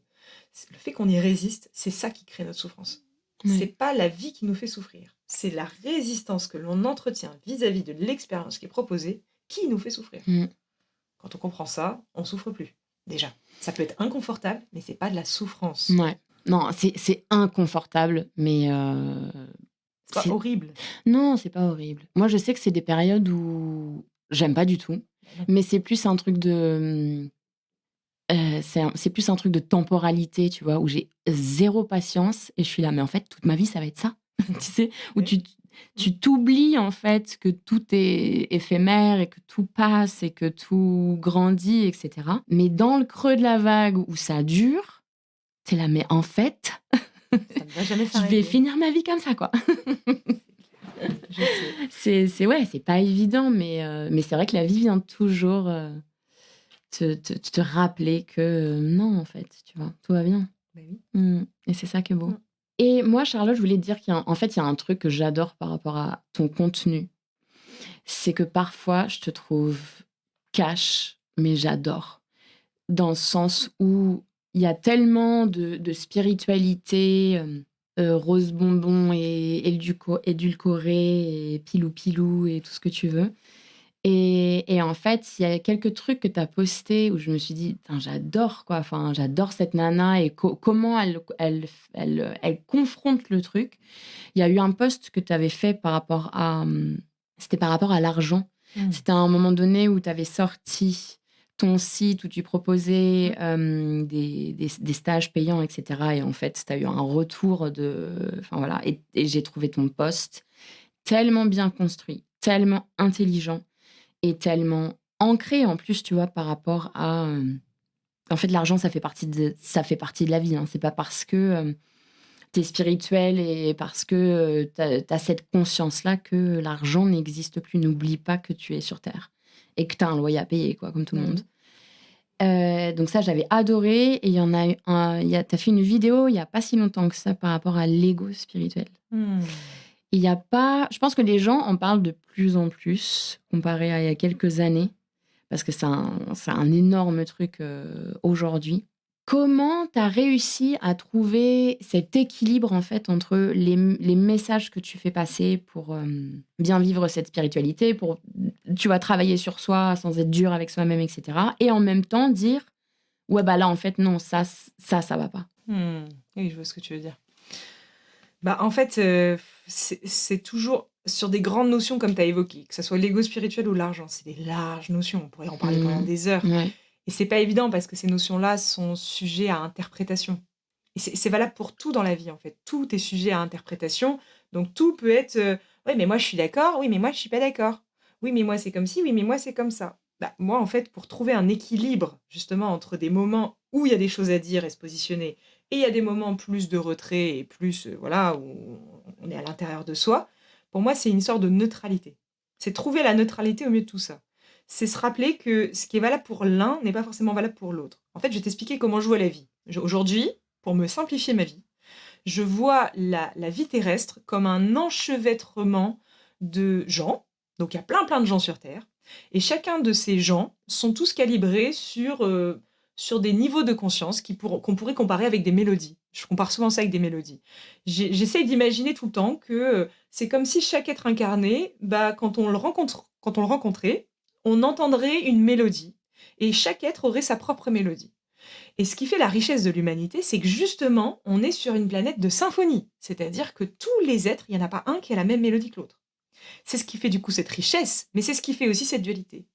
le fait qu'on y résiste, c'est ça qui crée notre souffrance. Ouais. C'est pas la vie qui nous fait souffrir. C'est la résistance que l'on entretient vis-à-vis de l'expérience qui est proposée qui nous fait souffrir. Mm. Quand on comprend ça, on souffre plus. Déjà, ça peut être inconfortable, mais c'est pas de la souffrance. Ouais. Non, c'est inconfortable, mais C'est pas horrible. Non, c'est pas horrible. Moi, je sais que c'est des périodes où j'aime pas du tout, mais c'est plus un truc de c'est plus un truc de temporalité, tu vois, où j'ai zéro patience et je suis là, mais en fait, toute ma vie, ça va être ça. Tu sais, où Oui. tu t'oublies en fait que tout est éphémère et que tout passe et que tout grandit, etc. Mais dans le creux de la vague où ça dure, t'es là, mais en fait, Ça ne va jamais je s'arrêter. vais finir ma vie comme ça, quoi. Je sais. C'est pas évident, mais c'est vrai que la vie vient toujours te rappeler que non, en fait, tu vois, tout va bien. Bah oui. Et c'est ça qui est beau. Mm. Et moi, Charlotte, je voulais te dire en fait, il y a un truc que j'adore par rapport à ton contenu. C'est que parfois, je te trouve cash, mais j'adore. Dans le sens où il y a tellement de spiritualité, rose bonbon et édulcoré et pilou-pilou et tout ce que tu veux. Et en fait, il y a quelques trucs que tu as postés où je me suis dit: «Putain, j'adore quoi, enfin, j'adore cette nana et comment elle confronte le truc». Il y a eu un post que tu avais fait par rapport à, c'était par rapport à l'argent. Mm. C'était à un moment donné où tu avais sorti ton site où tu proposais des stages payants, etc. Et en fait, tu as eu un retour de... Enfin voilà, et j'ai trouvé ton post tellement bien construit, tellement intelligent et tellement ancré en plus, tu vois, par rapport à... en fait, l'argent, ça fait partie de la vie. Hein. C'est pas parce que tu es spirituel et parce que tu as cette conscience-là que l'argent n'existe plus. N'oublie pas que tu es sur Terre et que tu as un loyer à payer, quoi, comme tout le monde. Mmh. Donc ça, j'avais adoré. Et il y en a eu t'as fait une vidéo il n'y a pas si longtemps que ça par rapport à l'ego spirituel. Mmh. Il y a pas... Je pense que les gens en parlent de plus en plus comparé à il y a quelques années parce que c'est un énorme truc aujourd'hui. Comment tu as réussi à trouver cet équilibre en fait entre les messages que tu fais passer pour bien vivre cette spiritualité, pour tu vas travailler sur soi sans être dur avec soi-même, etc. Et en même temps dire ouais bah là en fait non ça va pas. Mmh. Oui, je vois ce que tu veux dire. Bah, en fait, c'est toujours sur des grandes notions comme tu as évoqué, que ça soit l'ego spirituel ou l'argent. C'est des larges notions, on pourrait en parler pendant des heures. Ouais. Et c'est pas évident parce que ces notions-là sont sujets à interprétation. Et c'est valable pour tout dans la vie, en fait. Tout est sujet à interprétation. Donc tout peut être, «Oui, mais moi je suis d'accord. Oui, mais moi je suis pas d'accord. Oui, mais moi c'est comme ci. Oui, mais moi c'est comme ça». Bah, moi, en fait, pour trouver un équilibre, justement, entre des moments où il y a des choses à dire et se positionner, et il y a des moments plus de retrait et plus, voilà, où on est à l'intérieur de soi, pour moi, c'est une sorte de neutralité. C'est trouver la neutralité au milieu de tout ça. C'est se rappeler que ce qui est valable pour l'un n'est pas forcément valable pour l'autre. En fait, je vais t'expliquer comment je vois la vie. Aujourd'hui, pour me simplifier ma vie, je vois la vie terrestre comme un enchevêtrement de gens. Donc il y a plein de gens sur Terre. Et chacun de ces gens sont tous calibrés sur des niveaux de conscience qu'on pourrait comparer avec des mélodies. Je compare souvent ça avec des mélodies. J'essaye d'imaginer tout le temps que c'est comme si chaque être incarné, bah, quand on le rencontrait, on entendrait une mélodie. Et chaque être aurait sa propre mélodie. Et ce qui fait la richesse de l'humanité, c'est que justement, on est sur une planète de symphonie. C'est-à-dire que tous les êtres, il n'y en a pas un qui a la même mélodie que l'autre. C'est ce qui fait du coup cette richesse, mais c'est ce qui fait aussi cette dualité.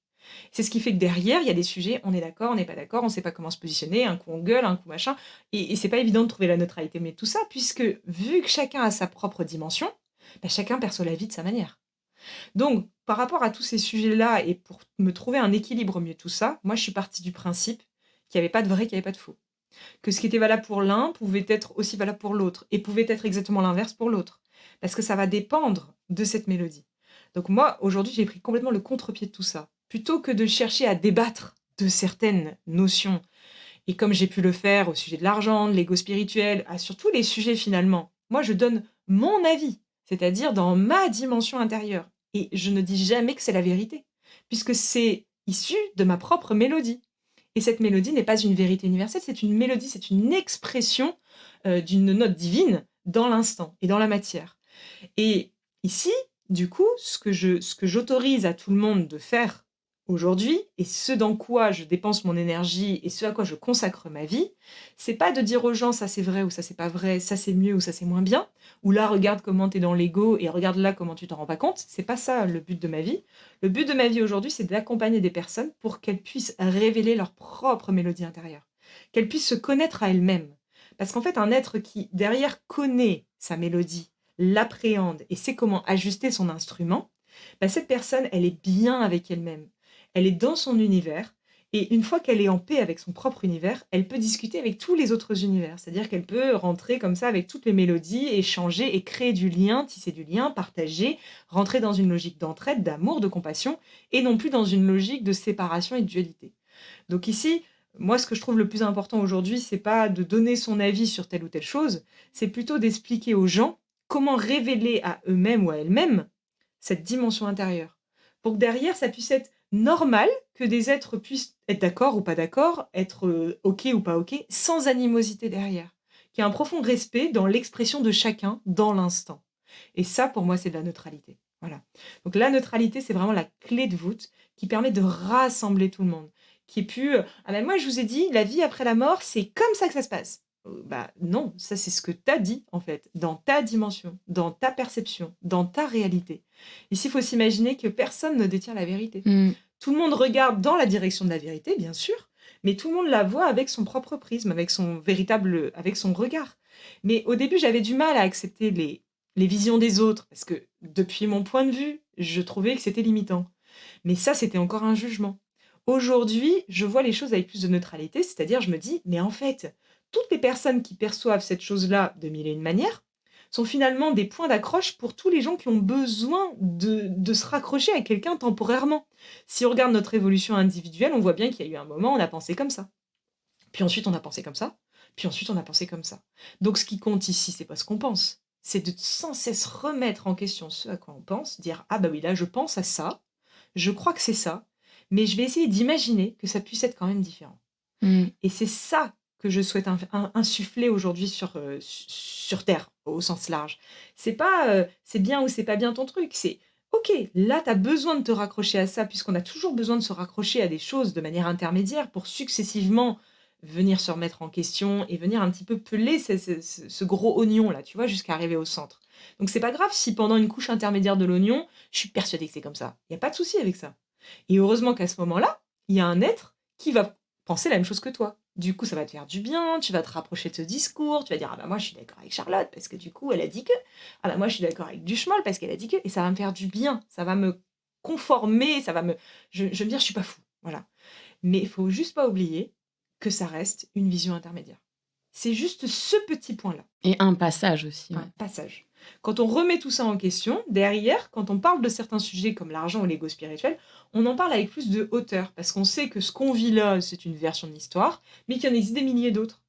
C'est ce qui fait que derrière, il y a des sujets, on est d'accord, on n'est pas d'accord, on ne sait pas comment se positionner, un coup on gueule, un coup machin. Et c'est pas évident de trouver la neutralité, mais tout ça, puisque vu que chacun a sa propre dimension, bah, chacun perçoit la vie de sa manière. Donc, par rapport à tous ces sujets-là, et pour me trouver un équilibre au milieu de tout ça, moi je suis partie du principe qu'il n'y avait pas de vrai, qu'il n'y avait pas de faux. Que ce qui était valable pour l'un pouvait être aussi valable pour l'autre, et pouvait être exactement l'inverse pour l'autre. Parce que ça va dépendre de cette mélodie. Donc moi, aujourd'hui, j'ai pris complètement le contre-pied de tout ça. Plutôt que de chercher à débattre de certaines notions, et comme j'ai pu le faire au sujet de l'argent, de l'ego spirituel, sur tous les sujets finalement, moi je donne mon avis, c'est-à-dire dans ma dimension intérieure. Et je ne dis jamais que c'est la vérité, puisque c'est issu de ma propre mélodie. Et cette mélodie n'est pas une vérité universelle, c'est une mélodie, c'est une expression d'une note divine dans l'instant et dans la matière. Et ici, du coup, ce que j'autorise à tout le monde de faire aujourd'hui, et ce dans quoi je dépense mon énergie et ce à quoi je consacre ma vie, c'est pas de dire aux gens ça c'est vrai ou ça c'est pas vrai, ça c'est mieux ou ça c'est moins bien, ou là regarde comment t'es dans l'ego et regarde là comment tu t'en rends pas compte. C'est pas ça le but de ma vie. Le but de ma vie aujourd'hui, c'est d'accompagner des personnes pour qu'elles puissent révéler leur propre mélodie intérieure, qu'elles puissent se connaître à elles-mêmes. Parce qu'en fait, un être qui derrière connaît sa mélodie, l'appréhende et sait comment ajuster son instrument, bah, cette personne, elle est bien avec elle-même. Elle est dans son univers. Et une fois qu'elle est en paix avec son propre univers, elle peut discuter avec tous les autres univers. C'est-à-dire qu'elle peut rentrer comme ça avec toutes les mélodies, échanger et créer du lien, tisser du lien, partager, rentrer dans une logique d'entraide, d'amour, de compassion, et non plus dans une logique de séparation et de dualité. Donc ici, moi, ce que je trouve le plus important aujourd'hui, c'est pas de donner son avis sur telle ou telle chose, c'est plutôt d'expliquer aux gens comment révéler à eux-mêmes ou à elles-mêmes cette dimension intérieure. Pour que derrière, ça puisse être normal que des êtres puissent être d'accord ou pas d'accord, être OK ou pas OK, sans animosité derrière. Qu'il y ait un profond respect dans l'expression de chacun dans l'instant. Et ça, pour moi, c'est de la neutralité. Voilà. Donc la neutralité, c'est vraiment la clé de voûte qui permet de rassembler tout le monde. Qui est pu ah ben moi, je vous ai dit, la vie après la mort, c'est comme ça que ça se passe. Bah non, ça c'est ce que tu as dit en fait, dans ta dimension, dans ta perception, dans ta réalité. Ici, il faut s'imaginer que personne ne détient la vérité. Mm. Tout le monde regarde dans la direction de la vérité, bien sûr, mais tout le monde la voit avec son propre prisme, avec son regard. Mais au début, j'avais du mal à accepter les visions des autres, parce que depuis mon point de vue, je trouvais que c'était limitant. Mais ça, c'était encore un jugement. Aujourd'hui, je vois les choses avec plus de neutralité, c'est-à-dire je me dis, mais en fait, toutes les personnes qui perçoivent cette chose-là de mille et une manières sont finalement des points d'accroche pour tous les gens qui ont besoin de se raccrocher à quelqu'un temporairement. Si on regarde notre évolution individuelle, on voit bien qu'il y a eu un moment où on a pensé comme ça. Puis ensuite, on a pensé comme ça. Puis ensuite, on a pensé comme ça. Donc, ce qui compte ici, c'est pas ce qu'on pense. C'est de sans cesse remettre en question ce à quoi on pense, dire ah bah oui, là, je pense à ça, je crois que c'est ça, mais je vais essayer d'imaginer que ça puisse être quand même différent. Mm. Et c'est ça que je souhaite insuffler aujourd'hui sur Terre, au sens large. C'est pas c'est bien ou c'est pas bien ton truc, c'est ok, là, tu as besoin de te raccrocher à ça, puisqu'on a toujours besoin de se raccrocher à des choses de manière intermédiaire pour successivement venir se remettre en question et venir un petit peu peler ce gros oignon là, tu vois, jusqu'à arriver au centre. Donc c'est pas grave si pendant une couche intermédiaire de l'oignon, je suis persuadée que c'est comme ça. Il y a pas de souci avec ça. Et heureusement qu'à ce moment-là, il y a un être qui va penser la même chose que toi. Du coup, ça va te faire du bien, tu vas te rapprocher de ce discours, tu vas dire ah bah moi je suis d'accord avec Charlotte parce que du coup elle a dit que, ah bah moi je suis d'accord avec Duchemol parce qu'elle a dit que, et ça va me faire du bien, ça va me conformer, ça va me, je vais me dire je suis pas fou, voilà. Mais il faut juste pas oublier que ça reste une vision intermédiaire. C'est juste ce petit point-là, Et un passage aussi. Ouais. un passage. Quand on remet tout ça en question, derrière, quand on parle de certains sujets comme l'argent ou l'ego spirituel, on en parle avec plus de hauteur, parce qu'on sait que ce qu'on vit là, c'est une version de l'histoire, mais qu'il y en existe des milliers d'autres.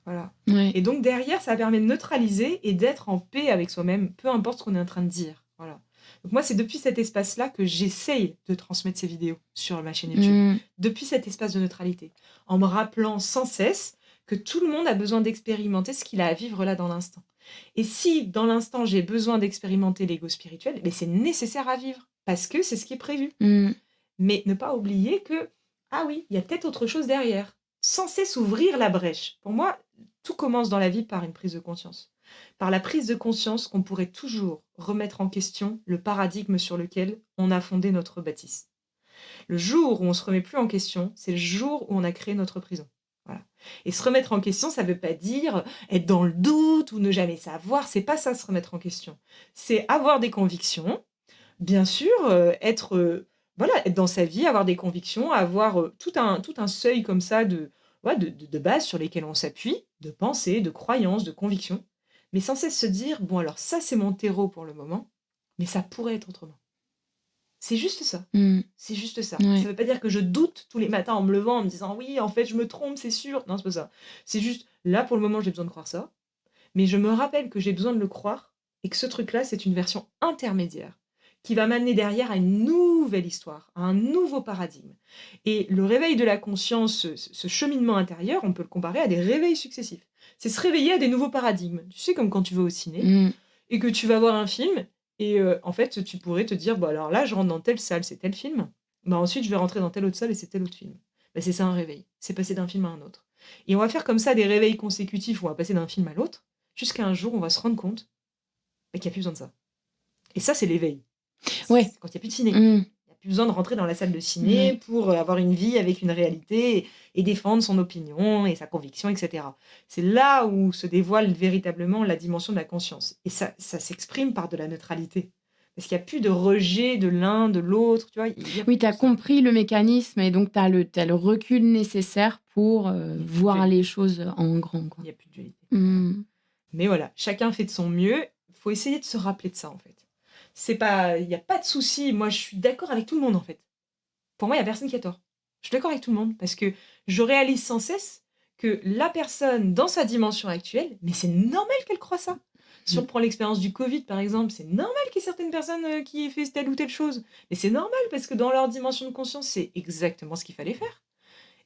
Voilà. Ouais. Et donc derrière, ça permet de neutraliser et d'être en paix avec soi-même, peu importe ce qu'on est en train de dire. Voilà. Donc moi, c'est depuis cet espace-là que j'essaye de transmettre ces vidéos sur ma chaîne YouTube. Mm. Depuis cet espace de neutralité. En me rappelant sans cesse que tout le monde a besoin d'expérimenter ce qu'il a à vivre là dans l'instant. Et si dans l'instant j'ai besoin d'expérimenter l'ego spirituel, mais c'est nécessaire à vivre. Parce que c'est ce qui est prévu. Mm. Mais ne pas oublier que, ah oui, il y a peut-être autre chose derrière. Sans cesse ouvrir la brèche. Pour moi, tout commence dans la vie par une prise de conscience. Par la prise de conscience qu'on pourrait toujours remettre en question le paradigme sur lequel on a fondé notre bâtisse. Le jour où on se remet plus en question, c'est le jour où on a créé notre prison. Voilà. Et se remettre en question, ça ne veut pas dire être dans le doute ou ne jamais savoir. C'est pas ça, se remettre en question. C'est avoir des convictions, bien sûr, voilà, être dans sa vie, avoir des convictions, avoir tout un seuil comme ça ouais, de base sur lesquels on s'appuie, de pensée, de croyances, de convictions, mais sans cesse se dire, bon alors ça c'est mon terreau pour le moment, mais ça pourrait être autrement. C'est juste ça. Mm. C'est juste ça. Ouais. Ça veut pas dire que je doute tous les matins en me levant, en me disant oui, en fait, je me trompe, c'est sûr. Non, c'est pas ça. C'est juste là pour le moment, j'ai besoin de croire ça, mais je me rappelle que j'ai besoin de le croire et que ce truc-là, c'est une version intermédiaire qui va m'amener derrière à une nouvelle histoire, à un nouveau paradigme. Et le réveil de la conscience, ce cheminement intérieur, on peut le comparer à des réveils successifs. C'est se réveiller à des nouveaux paradigmes. Tu sais, comme quand tu vas au ciné Mm. et que tu vas voir un film et en fait, tu pourrais te dire, bah alors là, je rentre dans telle salle, c'est tel film. Bah ensuite, je vais rentrer dans telle autre salle et c'est tel autre film. Bah, c'est ça un réveil. C'est passer d'un film à un autre. Et on va faire comme ça des réveils consécutifs où on va passer d'un film à l'autre, jusqu'à un jour où on va se rendre compte bah, qu'il n'y a plus besoin de ça. Et ça, c'est l'éveil. Ouais. C'est quand il n'y a plus de ciné. Mm. Il n'y a plus besoin de rentrer dans la salle de ciné pour avoir une vie avec une réalité et défendre son opinion et sa conviction, etc. C'est là où se dévoile véritablement la dimension de la conscience. Et ça s'exprime par de la neutralité. Parce qu'il n'y a plus de rejet de l'un, de l'autre. Tu vois, Oui, tu as compris le mécanisme et donc tu as le recul nécessaire pour voir les choses en grand. Il n'y a plus de dualité. Mm. Mais voilà, chacun fait de son mieux. Il faut essayer de se rappeler de ça, en fait. Il n'y a pas de souci. Moi, je suis d'accord avec tout le monde, en fait. Pour moi, il n'y a personne qui a tort. Je suis d'accord avec tout le monde parce que je réalise sans cesse que la personne, dans sa dimension actuelle, mais c'est normal qu'elle croie ça. Si on prend l'expérience du Covid, par exemple, c'est normal qu'il y ait certaines personnes qui aient fait telle ou telle chose. Mais c'est normal parce que dans leur dimension de conscience, c'est exactement ce qu'il fallait faire.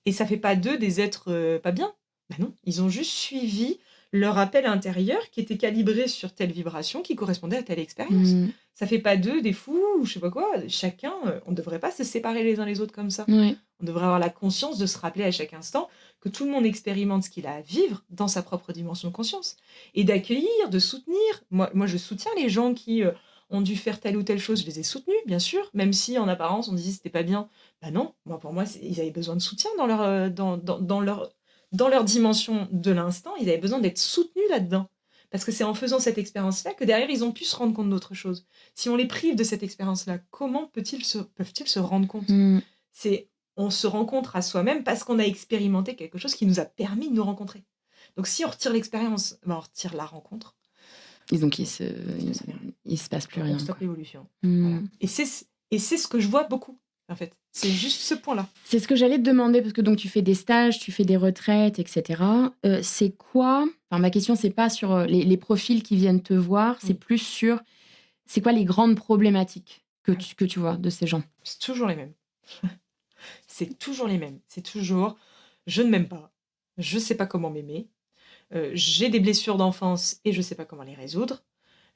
Et ça fait pas d'eux des êtres pas bien. Ben non, ils ont juste suivi leur appel intérieur qui était calibré sur telle vibration qui correspondait à telle expérience. Mm. Ça fait pas d'eux des fous ou je sais pas quoi. Chacun, on ne devrait pas se séparer les uns les autres comme ça. Ouais. On devrait avoir la conscience de se rappeler à chaque instant que tout le monde expérimente ce qu'il a à vivre dans sa propre dimension de conscience. Et d'accueillir, de soutenir. Moi je soutiens les gens qui ont dû faire telle ou telle chose, je les ai soutenus, bien sûr, même si en apparence on disait que c'était pas bien. Bah non, moi pour moi, ils avaient besoin de soutien dans leur dimension de l'instant, ils avaient besoin d'être soutenus là-dedans. Parce que c'est en faisant cette expérience-là que derrière, ils ont pu se rendre compte d'autre chose. Si on les prive de cette expérience-là, comment peuvent-ils se rendre compte? Mmh. C'est on se rencontre à soi-même parce qu'on a expérimenté quelque chose qui nous a permis de nous rencontrer. Donc si on retire l'expérience, bah, on retire la rencontre. Et donc, Bon, ça se passe rien. il se passe plus On rien, stoppe quoi. l'évolution. Voilà. Mmh. Et c'est ce que je vois beaucoup, en fait. C'est juste ce point-là. C'est ce que j'allais te demander, parce que donc tu fais des stages, tu fais des retraites, etc. C'est quoi... Enfin, ma question, c'est pas sur les profils qui viennent te voir, c'est Mm. plus sur... C'est quoi les grandes problématiques que tu vois de ces gens? C'est toujours les mêmes. C'est toujours les mêmes. C'est toujours je ne m'aime pas, je ne sais pas comment m'aimer, j'ai des blessures d'enfance et je ne sais pas comment les résoudre,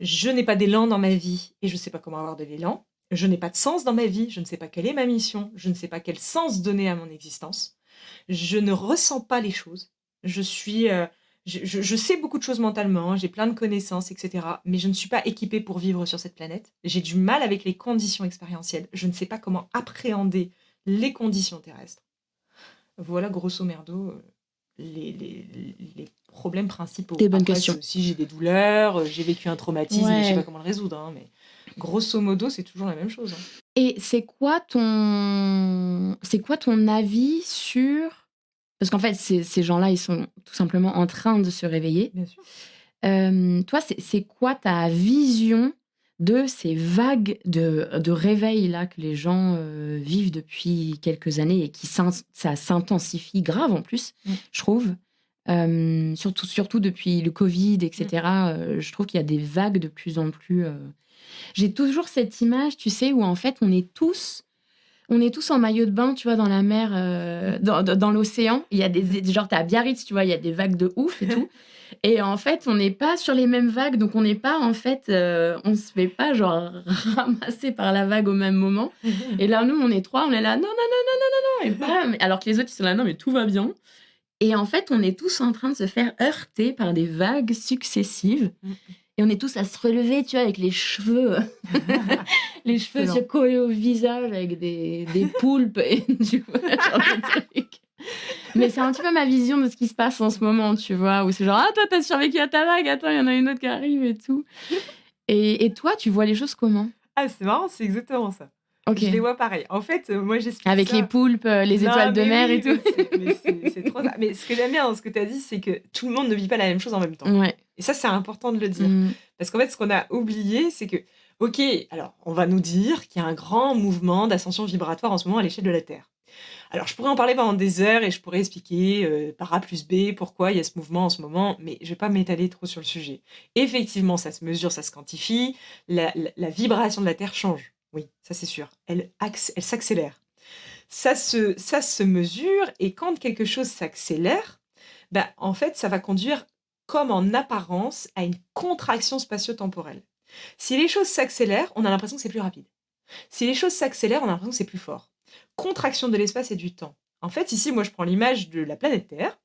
je n'ai pas d'élan dans ma vie et je ne sais pas comment avoir de l'élan, je n'ai pas de sens dans ma vie, je ne sais pas quelle est ma mission, je ne sais pas quel sens donner à mon existence, je ne ressens pas les choses, je suis, je sais beaucoup de choses mentalement, j'ai plein de connaissances, etc. Mais je ne suis pas équipée pour vivre sur cette planète. J'ai du mal avec les conditions expérientielles. Je ne sais pas comment appréhender les conditions terrestres. Voilà, grosso merdo, les problèmes principaux. Des bonnes Après, questions. si j'ai des douleurs, j'ai vécu un traumatisme, je ne sais Ouais. pas comment le résoudre, hein, mais grosso modo, c'est toujours la même chose. Hein. Et c'est quoi ton avis sur... Parce qu'en fait, ces gens-là, ils sont tout simplement en train de se réveiller. Bien sûr. Toi, c'est quoi ta vision de ces vagues de réveil là que les gens vivent depuis quelques années et ça s'intensifie grave en plus, je trouve. Surtout depuis le Covid, etc. Je trouve qu'il y a des vagues de plus en plus. J'ai toujours cette image, tu sais, où en fait on est tous en maillot de bain, tu vois, dans la mer, dans l'océan. Il y a genre, t'es à Biarritz, tu vois, il y a des vagues de ouf et tout. Et en fait, on n'est pas sur les mêmes vagues, donc on n'est pas, en fait, on se fait pas, genre, ramasser par la vague au même moment. Et là, nous, on est trois, on est là, non, non, non, non, non, non, non, et bam. Alors que les autres, ils sont là, non, mais tout va bien. Et en fait, on est tous en train de se faire heurter par des vagues successives. Et on est tous à se relever, tu vois, avec les cheveux, les cheveux se coller au visage avec des poulpes et tu vois, genre de trucs. Mais c'est un petit peu ma vision de ce qui se passe en ce moment, tu vois, où c'est genre, ah, toi, t'as survécu à ta vague, attends, il y en a une autre qui arrive et tout. Et toi, tu vois les choses comment? Ah, c'est marrant, c'est exactement ça. Ok. Je les vois pareil. En fait, moi, j'explique Avec ça. les poulpes, les Non, étoiles de mais mer oui, et tout. mais c'est trop ça. Mais ce que j'aime bien dans ce que tu as dit, c'est que tout le monde ne vit pas la même chose en même temps. Ouais. Et ça, c'est important de le dire. Mm. Parce qu'en fait, ce qu'on a oublié, c'est que, ok, alors, on va nous dire qu'il y a un grand mouvement d'ascension vibratoire en ce moment à l'échelle de la Terre. Alors, je pourrais en parler pendant des heures et je pourrais expliquer par A plus B pourquoi il y a ce mouvement en ce moment, mais je ne vais pas m'étaler trop sur le sujet. Effectivement, ça se mesure, ça se quantifie, la vibration de la Terre change. Oui, ça c'est sûr. Elle s'accélère. Ça se mesure et quand quelque chose s'accélère, bah, en fait, ça va conduire, comme en apparence, à une contraction spatio-temporelle. Si les choses s'accélèrent, on a l'impression que c'est plus rapide. Si les choses s'accélèrent, on a l'impression que c'est plus fort. Contraction de l'espace et du temps. En fait, ici, moi, je prends l'image de la planète Terre,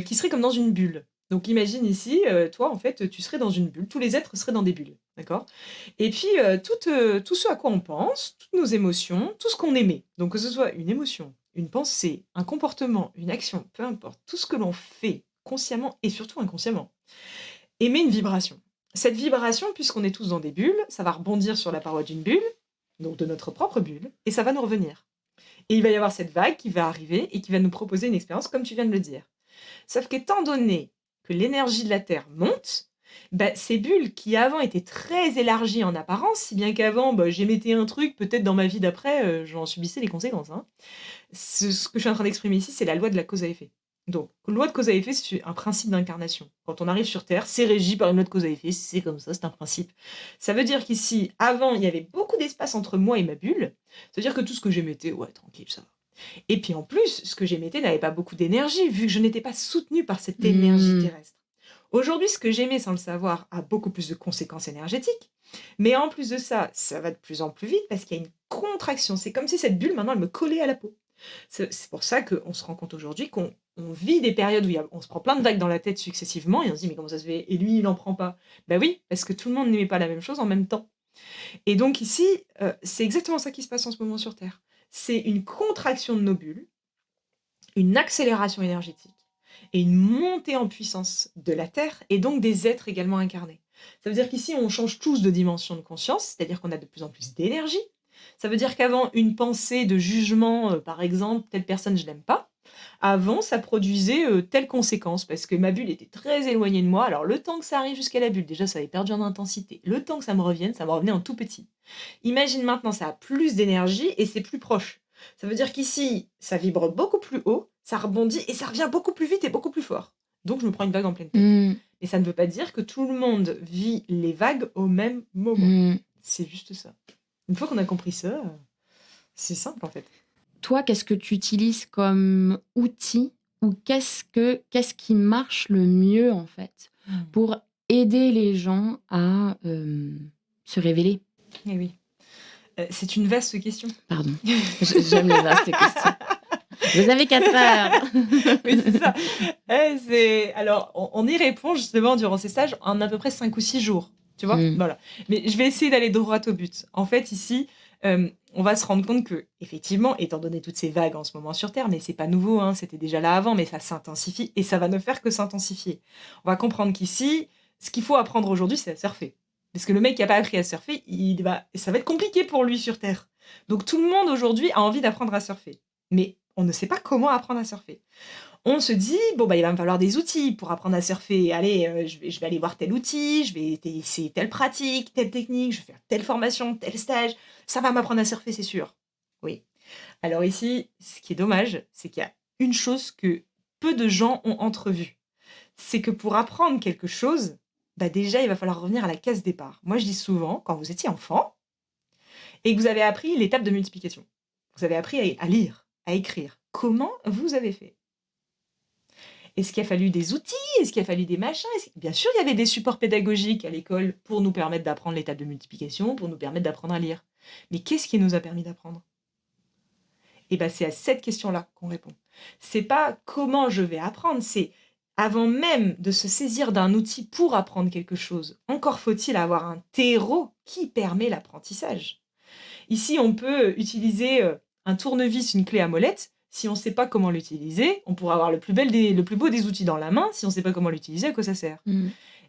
qui serait comme dans une bulle. Donc, imagine ici, toi, en fait, tu serais dans une bulle. Tous les êtres seraient dans des bulles, d'accord? Et puis, tout ce à quoi on pense, toutes nos émotions, tout ce qu'on aimait. Donc, que ce soit une émotion, une pensée, un comportement, une action, peu importe, tout ce que l'on fait consciemment et surtout inconsciemment, émet une vibration. Cette vibration, puisqu'on est tous dans des bulles, ça va rebondir sur la paroi d'une bulle, donc de notre propre bulle, et ça va nous revenir. Et il va y avoir cette vague qui va arriver et qui va nous proposer une expérience, comme tu viens de le dire. Sauf qu'étant donné que l'énergie de la Terre monte, bah, ces bulles qui avant étaient très élargies en apparence, si bien qu'avant j'émettais un truc, peut-être dans ma vie d'après, j'en subissais les conséquences. Hein. Ce que je suis en train d'exprimer ici, c'est la loi de la cause à effet. Donc, loi de cause à effet, c'est un principe d'incarnation. Quand on arrive sur Terre, c'est régi par une loi de cause à effet, c'est comme ça, c'est un principe. Ça veut dire qu'ici, avant, il y avait beaucoup d'espace entre moi et ma bulle. C'est-à-dire que tout ce que j'émettais, ouais, tranquille, ça va. Et puis en plus, ce que j'émettais n'avait pas beaucoup d'énergie, vu que je n'étais pas soutenue par cette énergie terrestre. Aujourd'hui, ce que j'émets sans le savoir a beaucoup plus de conséquences énergétiques. Mais en plus de ça, ça va de plus en plus vite parce qu'il y a une contraction. C'est comme si cette bulle, maintenant, elle me collait à la peau. C'est pour ça qu'on se rend compte aujourd'hui qu'on vit des périodes où on se prend plein de vagues dans la tête successivement et on se dit mais comment ça se fait? Et lui, il n'en prend pas. Ben oui, parce que tout le monde n'aimait pas la même chose en même temps. Et donc ici, c'est exactement ça qui se passe en ce moment sur Terre. C'est une contraction de nos bulles, une accélération énergétique et une montée en puissance de la Terre et donc des êtres également incarnés. Ça veut dire qu'ici, on change tous de dimension de conscience, c'est-à-dire qu'on a de plus en plus d'énergie. Ça veut dire qu'avant, une pensée de jugement, par exemple, telle personne, je l'aime pas, avant, ça produisait telle conséquence, parce que ma bulle était très éloignée de moi. Alors, le temps que ça arrive jusqu'à la bulle, déjà, ça avait perdu en intensité. Le temps que ça me revienne, ça me revenait en tout petit. Imagine maintenant, ça a plus d'énergie et c'est plus proche. Ça veut dire qu'ici, ça vibre beaucoup plus haut, ça rebondit et ça revient beaucoup plus vite et beaucoup plus fort. Donc, je me prends une vague en pleine tête. Mmh. Et ça ne veut pas dire que tout le monde vit les vagues au même moment. Mmh. C'est juste ça. Une fois qu'on a compris ça, c'est simple en fait. Toi, qu'est-ce que tu utilises comme outil ou qu'est-ce qui marche le mieux en fait pour aider les gens à se révéler? Eh oui. C'est une vaste question. Pardon, j'aime les vastes questions. Vous avez 4 heures. Oui, c'est ça. Alors, on y répond justement durant ces stages en à peu près 5 ou 6 jours. Tu vois? Voilà. Mais je vais essayer d'aller droit au but. En fait, ici, on va se rendre compte que, effectivement, étant donné toutes ces vagues en ce moment sur Terre, mais c'est pas nouveau, hein, c'était déjà là avant, mais ça s'intensifie et ça va ne faire que s'intensifier. On va comprendre qu'ici, ce qu'il faut apprendre aujourd'hui, c'est à surfer. Parce que le mec qui a pas appris à surfer, ça va être compliqué pour lui sur Terre. Donc tout le monde aujourd'hui a envie d'apprendre à surfer. Mais on ne sait pas comment apprendre à surfer. On se dit, bon, bah, il va me falloir des outils pour apprendre à surfer. Allez, je vais aller voir tel outil, je vais essayer telle pratique, telle technique, je vais faire telle formation, tel stage. Ça va m'apprendre à surfer, c'est sûr. Oui. Alors ici, ce qui est dommage, c'est qu'il y a une chose que peu de gens ont entrevue. C'est que pour apprendre quelque chose, bah déjà, il va falloir revenir à la case départ. Moi, je dis souvent, quand vous étiez enfant et que vous avez appris l'étape de multiplication, vous avez appris à lire, à écrire. Comment vous avez fait? Est-ce qu'il a fallu des outils? Est-ce qu'il a fallu des machins? Bien sûr, il y avait des supports pédagogiques à l'école pour nous permettre d'apprendre l'étape de multiplication, pour nous permettre d'apprendre à lire. Mais qu'est-ce qui nous a permis d'apprendre? Eh ben, c'est à cette question-là qu'on répond. C'est pas comment je vais apprendre, c'est avant même de se saisir d'un outil pour apprendre quelque chose, encore faut-il avoir un terreau qui permet l'apprentissage. Ici, on peut utiliser un tournevis, une clé à molette. Si on ne sait pas comment l'utiliser, on pourra avoir le plus beau des outils dans la main. Si on ne sait pas comment l'utiliser, à quoi ça sert?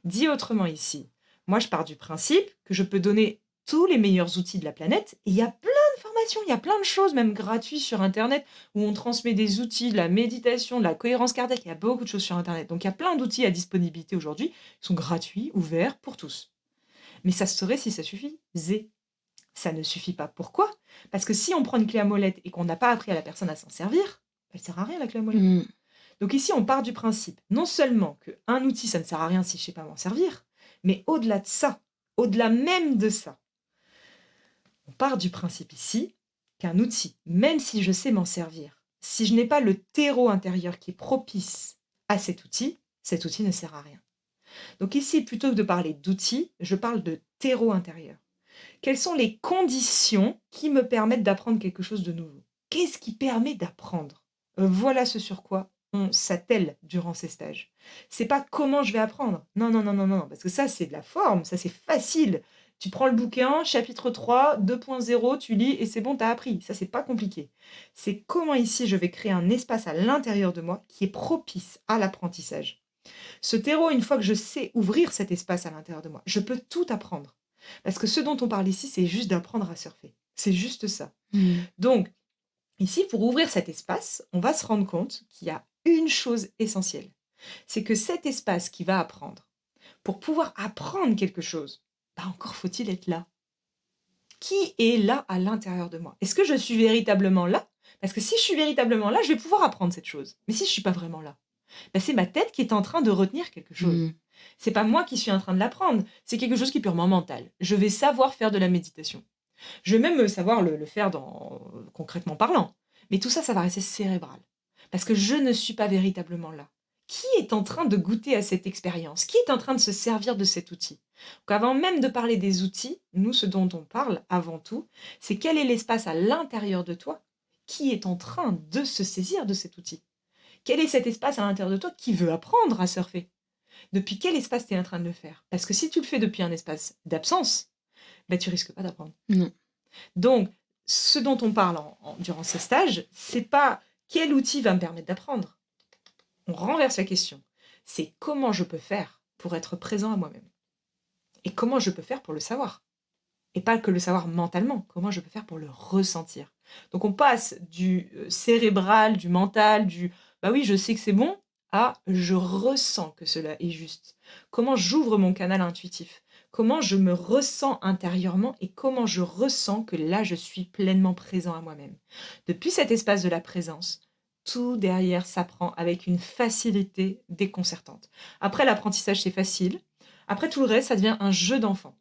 Dit autrement ici, moi je pars du principe que je peux donner tous les meilleurs outils de la planète. Et il y a plein de formations, il y a plein de choses, même gratuites sur Internet, où on transmet des outils, de la méditation, de la cohérence cardiaque. Il y a beaucoup de choses sur Internet. Donc il y a plein d'outils à disponibilité aujourd'hui qui sont gratuits, ouverts pour tous. Mais ça serait si ça suffisait. Ça ne suffit pas. Pourquoi? Parce que si on prend une clé à molette et qu'on n'a pas appris à la personne à s'en servir, elle ne sert à rien la clé à molette. Donc ici, on part du principe, non seulement qu'un outil, ça ne sert à rien si je ne sais pas m'en servir, mais au-delà de ça, au-delà même de ça, on part du principe ici qu'un outil, même si je sais m'en servir, si je n'ai pas le terreau intérieur qui est propice à cet outil ne sert à rien. Donc ici, plutôt que de parler d'outils, je parle de terreau intérieur. Quelles sont les conditions qui me permettent d'apprendre quelque chose de nouveau? Qu'est-ce qui permet d'apprendre? Voilà ce sur quoi on s'attelle durant ces stages. C'est pas comment je vais apprendre. Non, non, non, non, non, parce que ça, c'est de la forme, ça, c'est facile. Tu prends le bouquin, chapitre 3, 2.0, tu lis et c'est bon, tu as appris. Ça, c'est pas compliqué. C'est comment ici je vais créer un espace à l'intérieur de moi qui est propice à l'apprentissage. Ce terreau, une fois que je sais ouvrir cet espace à l'intérieur de moi, je peux tout apprendre. Parce que ce dont on parle ici, c'est juste d'apprendre à surfer. C'est juste ça. Donc, ici, pour ouvrir cet espace, on va se rendre compte qu'il y a une chose essentielle. C'est que cet espace qui va apprendre, pour pouvoir apprendre quelque chose, encore faut-il être là. Qui est là à l'intérieur de moi? Est-ce que je suis véritablement là? Parce que si je suis véritablement là, je vais pouvoir apprendre cette chose. Mais si je ne suis pas vraiment là, c'est ma tête qui est en train de retenir quelque chose. C'est pas moi qui suis en train de l'apprendre, c'est quelque chose qui est purement mental. Je vais savoir faire de la méditation. Je vais même savoir le faire concrètement parlant. Mais tout ça, ça va rester cérébral. Parce que je ne suis pas véritablement là. Qui est en train de goûter à cette expérience? Qui est en train de se servir de cet outil? Donc avant même de parler des outils, nous, ce dont on parle avant tout, c'est quel est l'espace à l'intérieur de toi qui est en train de se saisir de cet outil? Quel est cet espace à l'intérieur de toi qui veut apprendre à surfer? Depuis quel espace tu es en train de le faire? Parce que si tu le fais depuis un espace d'absence, tu risques pas d'apprendre. Non. Donc, ce dont on parle durant ces stages, c'est pas quel outil va me permettre d'apprendre. On renverse la question. C'est comment je peux faire pour être présent à moi-même. Et comment je peux faire pour le savoir. Et pas que le savoir mentalement, comment je peux faire pour le ressentir. Donc on passe du cérébral, du mental, du bah oui, je sais que c'est bon, à je ressens que cela est juste. Comment j'ouvre mon canal intuitif, comment je me ressens intérieurement et comment je ressens que là je suis pleinement présent à moi-même. Depuis cet espace de la présence, tout derrière s'apprend avec une facilité déconcertante. Après l'apprentissage c'est facile, après tout le reste ça devient un jeu d'enfant.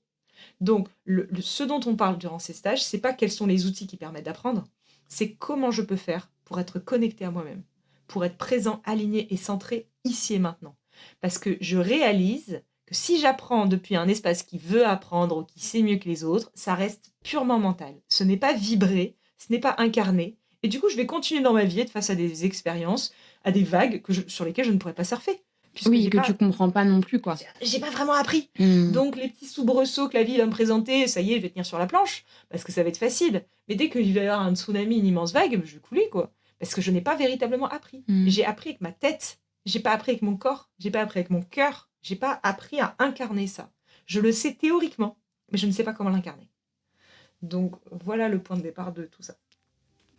Donc, ce dont on parle durant ces stages, c'est pas quels sont les outils qui permettent d'apprendre, c'est comment je peux faire pour être connecté à moi-même, pour être présent, aligné et centré ici et maintenant. Parce que je réalise que si j'apprends depuis un espace qui veut apprendre ou qui sait mieux que les autres, ça reste purement mental. Ce n'est pas vibré, ce n'est pas incarné. Et du coup, je vais continuer dans ma vie, être face à des expériences, à des vagues sur lesquelles je ne pourrais pas surfer. Oui, que tu comprends pas non plus, quoi. J'ai pas vraiment appris. Donc, les petits soubresauts que la vie va me présenter, ça y est, je vais tenir sur la planche, parce que ça va être facile. Mais dès qu'il va y avoir un tsunami, une immense vague, je vais couler, quoi. Parce que je n'ai pas véritablement appris. J'ai appris avec ma tête, j'ai pas appris avec mon corps, j'ai pas appris avec mon cœur, j'ai pas appris à incarner ça. Je le sais théoriquement, mais je ne sais pas comment l'incarner. Donc, voilà le point de départ de tout ça.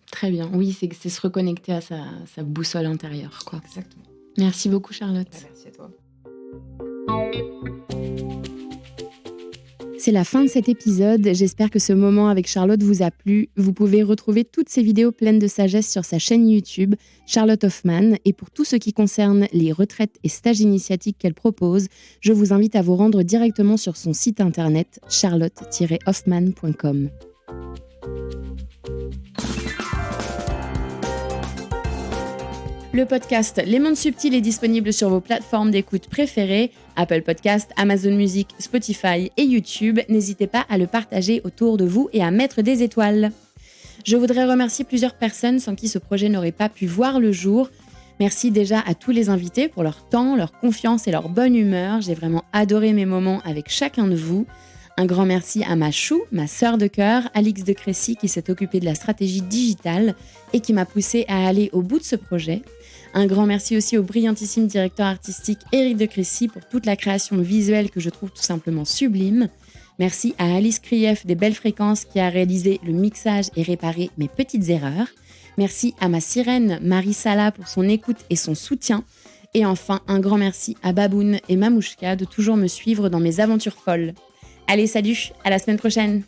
Très bien. Oui, c'est se reconnecter à sa boussole intérieure, quoi. Exactement. Merci beaucoup, Charlotte. Merci à toi. C'est la fin de cet épisode. J'espère que ce moment avec Charlotte vous a plu. Vous pouvez retrouver toutes ces vidéos pleines de sagesse sur sa chaîne YouTube, Charlotte Hoffman. Et pour tout ce qui concerne les retraites et stages initiatiques qu'elle propose, je vous invite à vous rendre directement sur son site internet charlotte-hoffman.com. Le podcast Les Mondes Subtils est disponible sur vos plateformes d'écoute préférées, Apple Podcast, Amazon Music, Spotify et YouTube. N'hésitez pas à le partager autour de vous et à mettre des étoiles. Je voudrais remercier plusieurs personnes sans qui ce projet n'aurait pas pu voir le jour. Merci déjà à tous les invités pour leur temps, leur confiance et leur bonne humeur. J'ai vraiment adoré mes moments avec chacun de vous. Un grand merci à ma chou, ma sœur de cœur, Alix de Crécy, qui s'est occupée de la stratégie digitale et qui m'a poussée à aller au bout de ce projet. Un grand merci aussi au brillantissime directeur artistique Éric de Crécy pour toute la création visuelle que je trouve tout simplement sublime. Merci à Alice Krief des Belles Fréquences qui a réalisé le mixage et réparé mes petites erreurs. Merci à ma sirène Marie Sala pour son écoute et son soutien. Et enfin, un grand merci à Baboun et Mamouchka de toujours me suivre dans mes aventures folles. Allez, salut, à la semaine prochaine!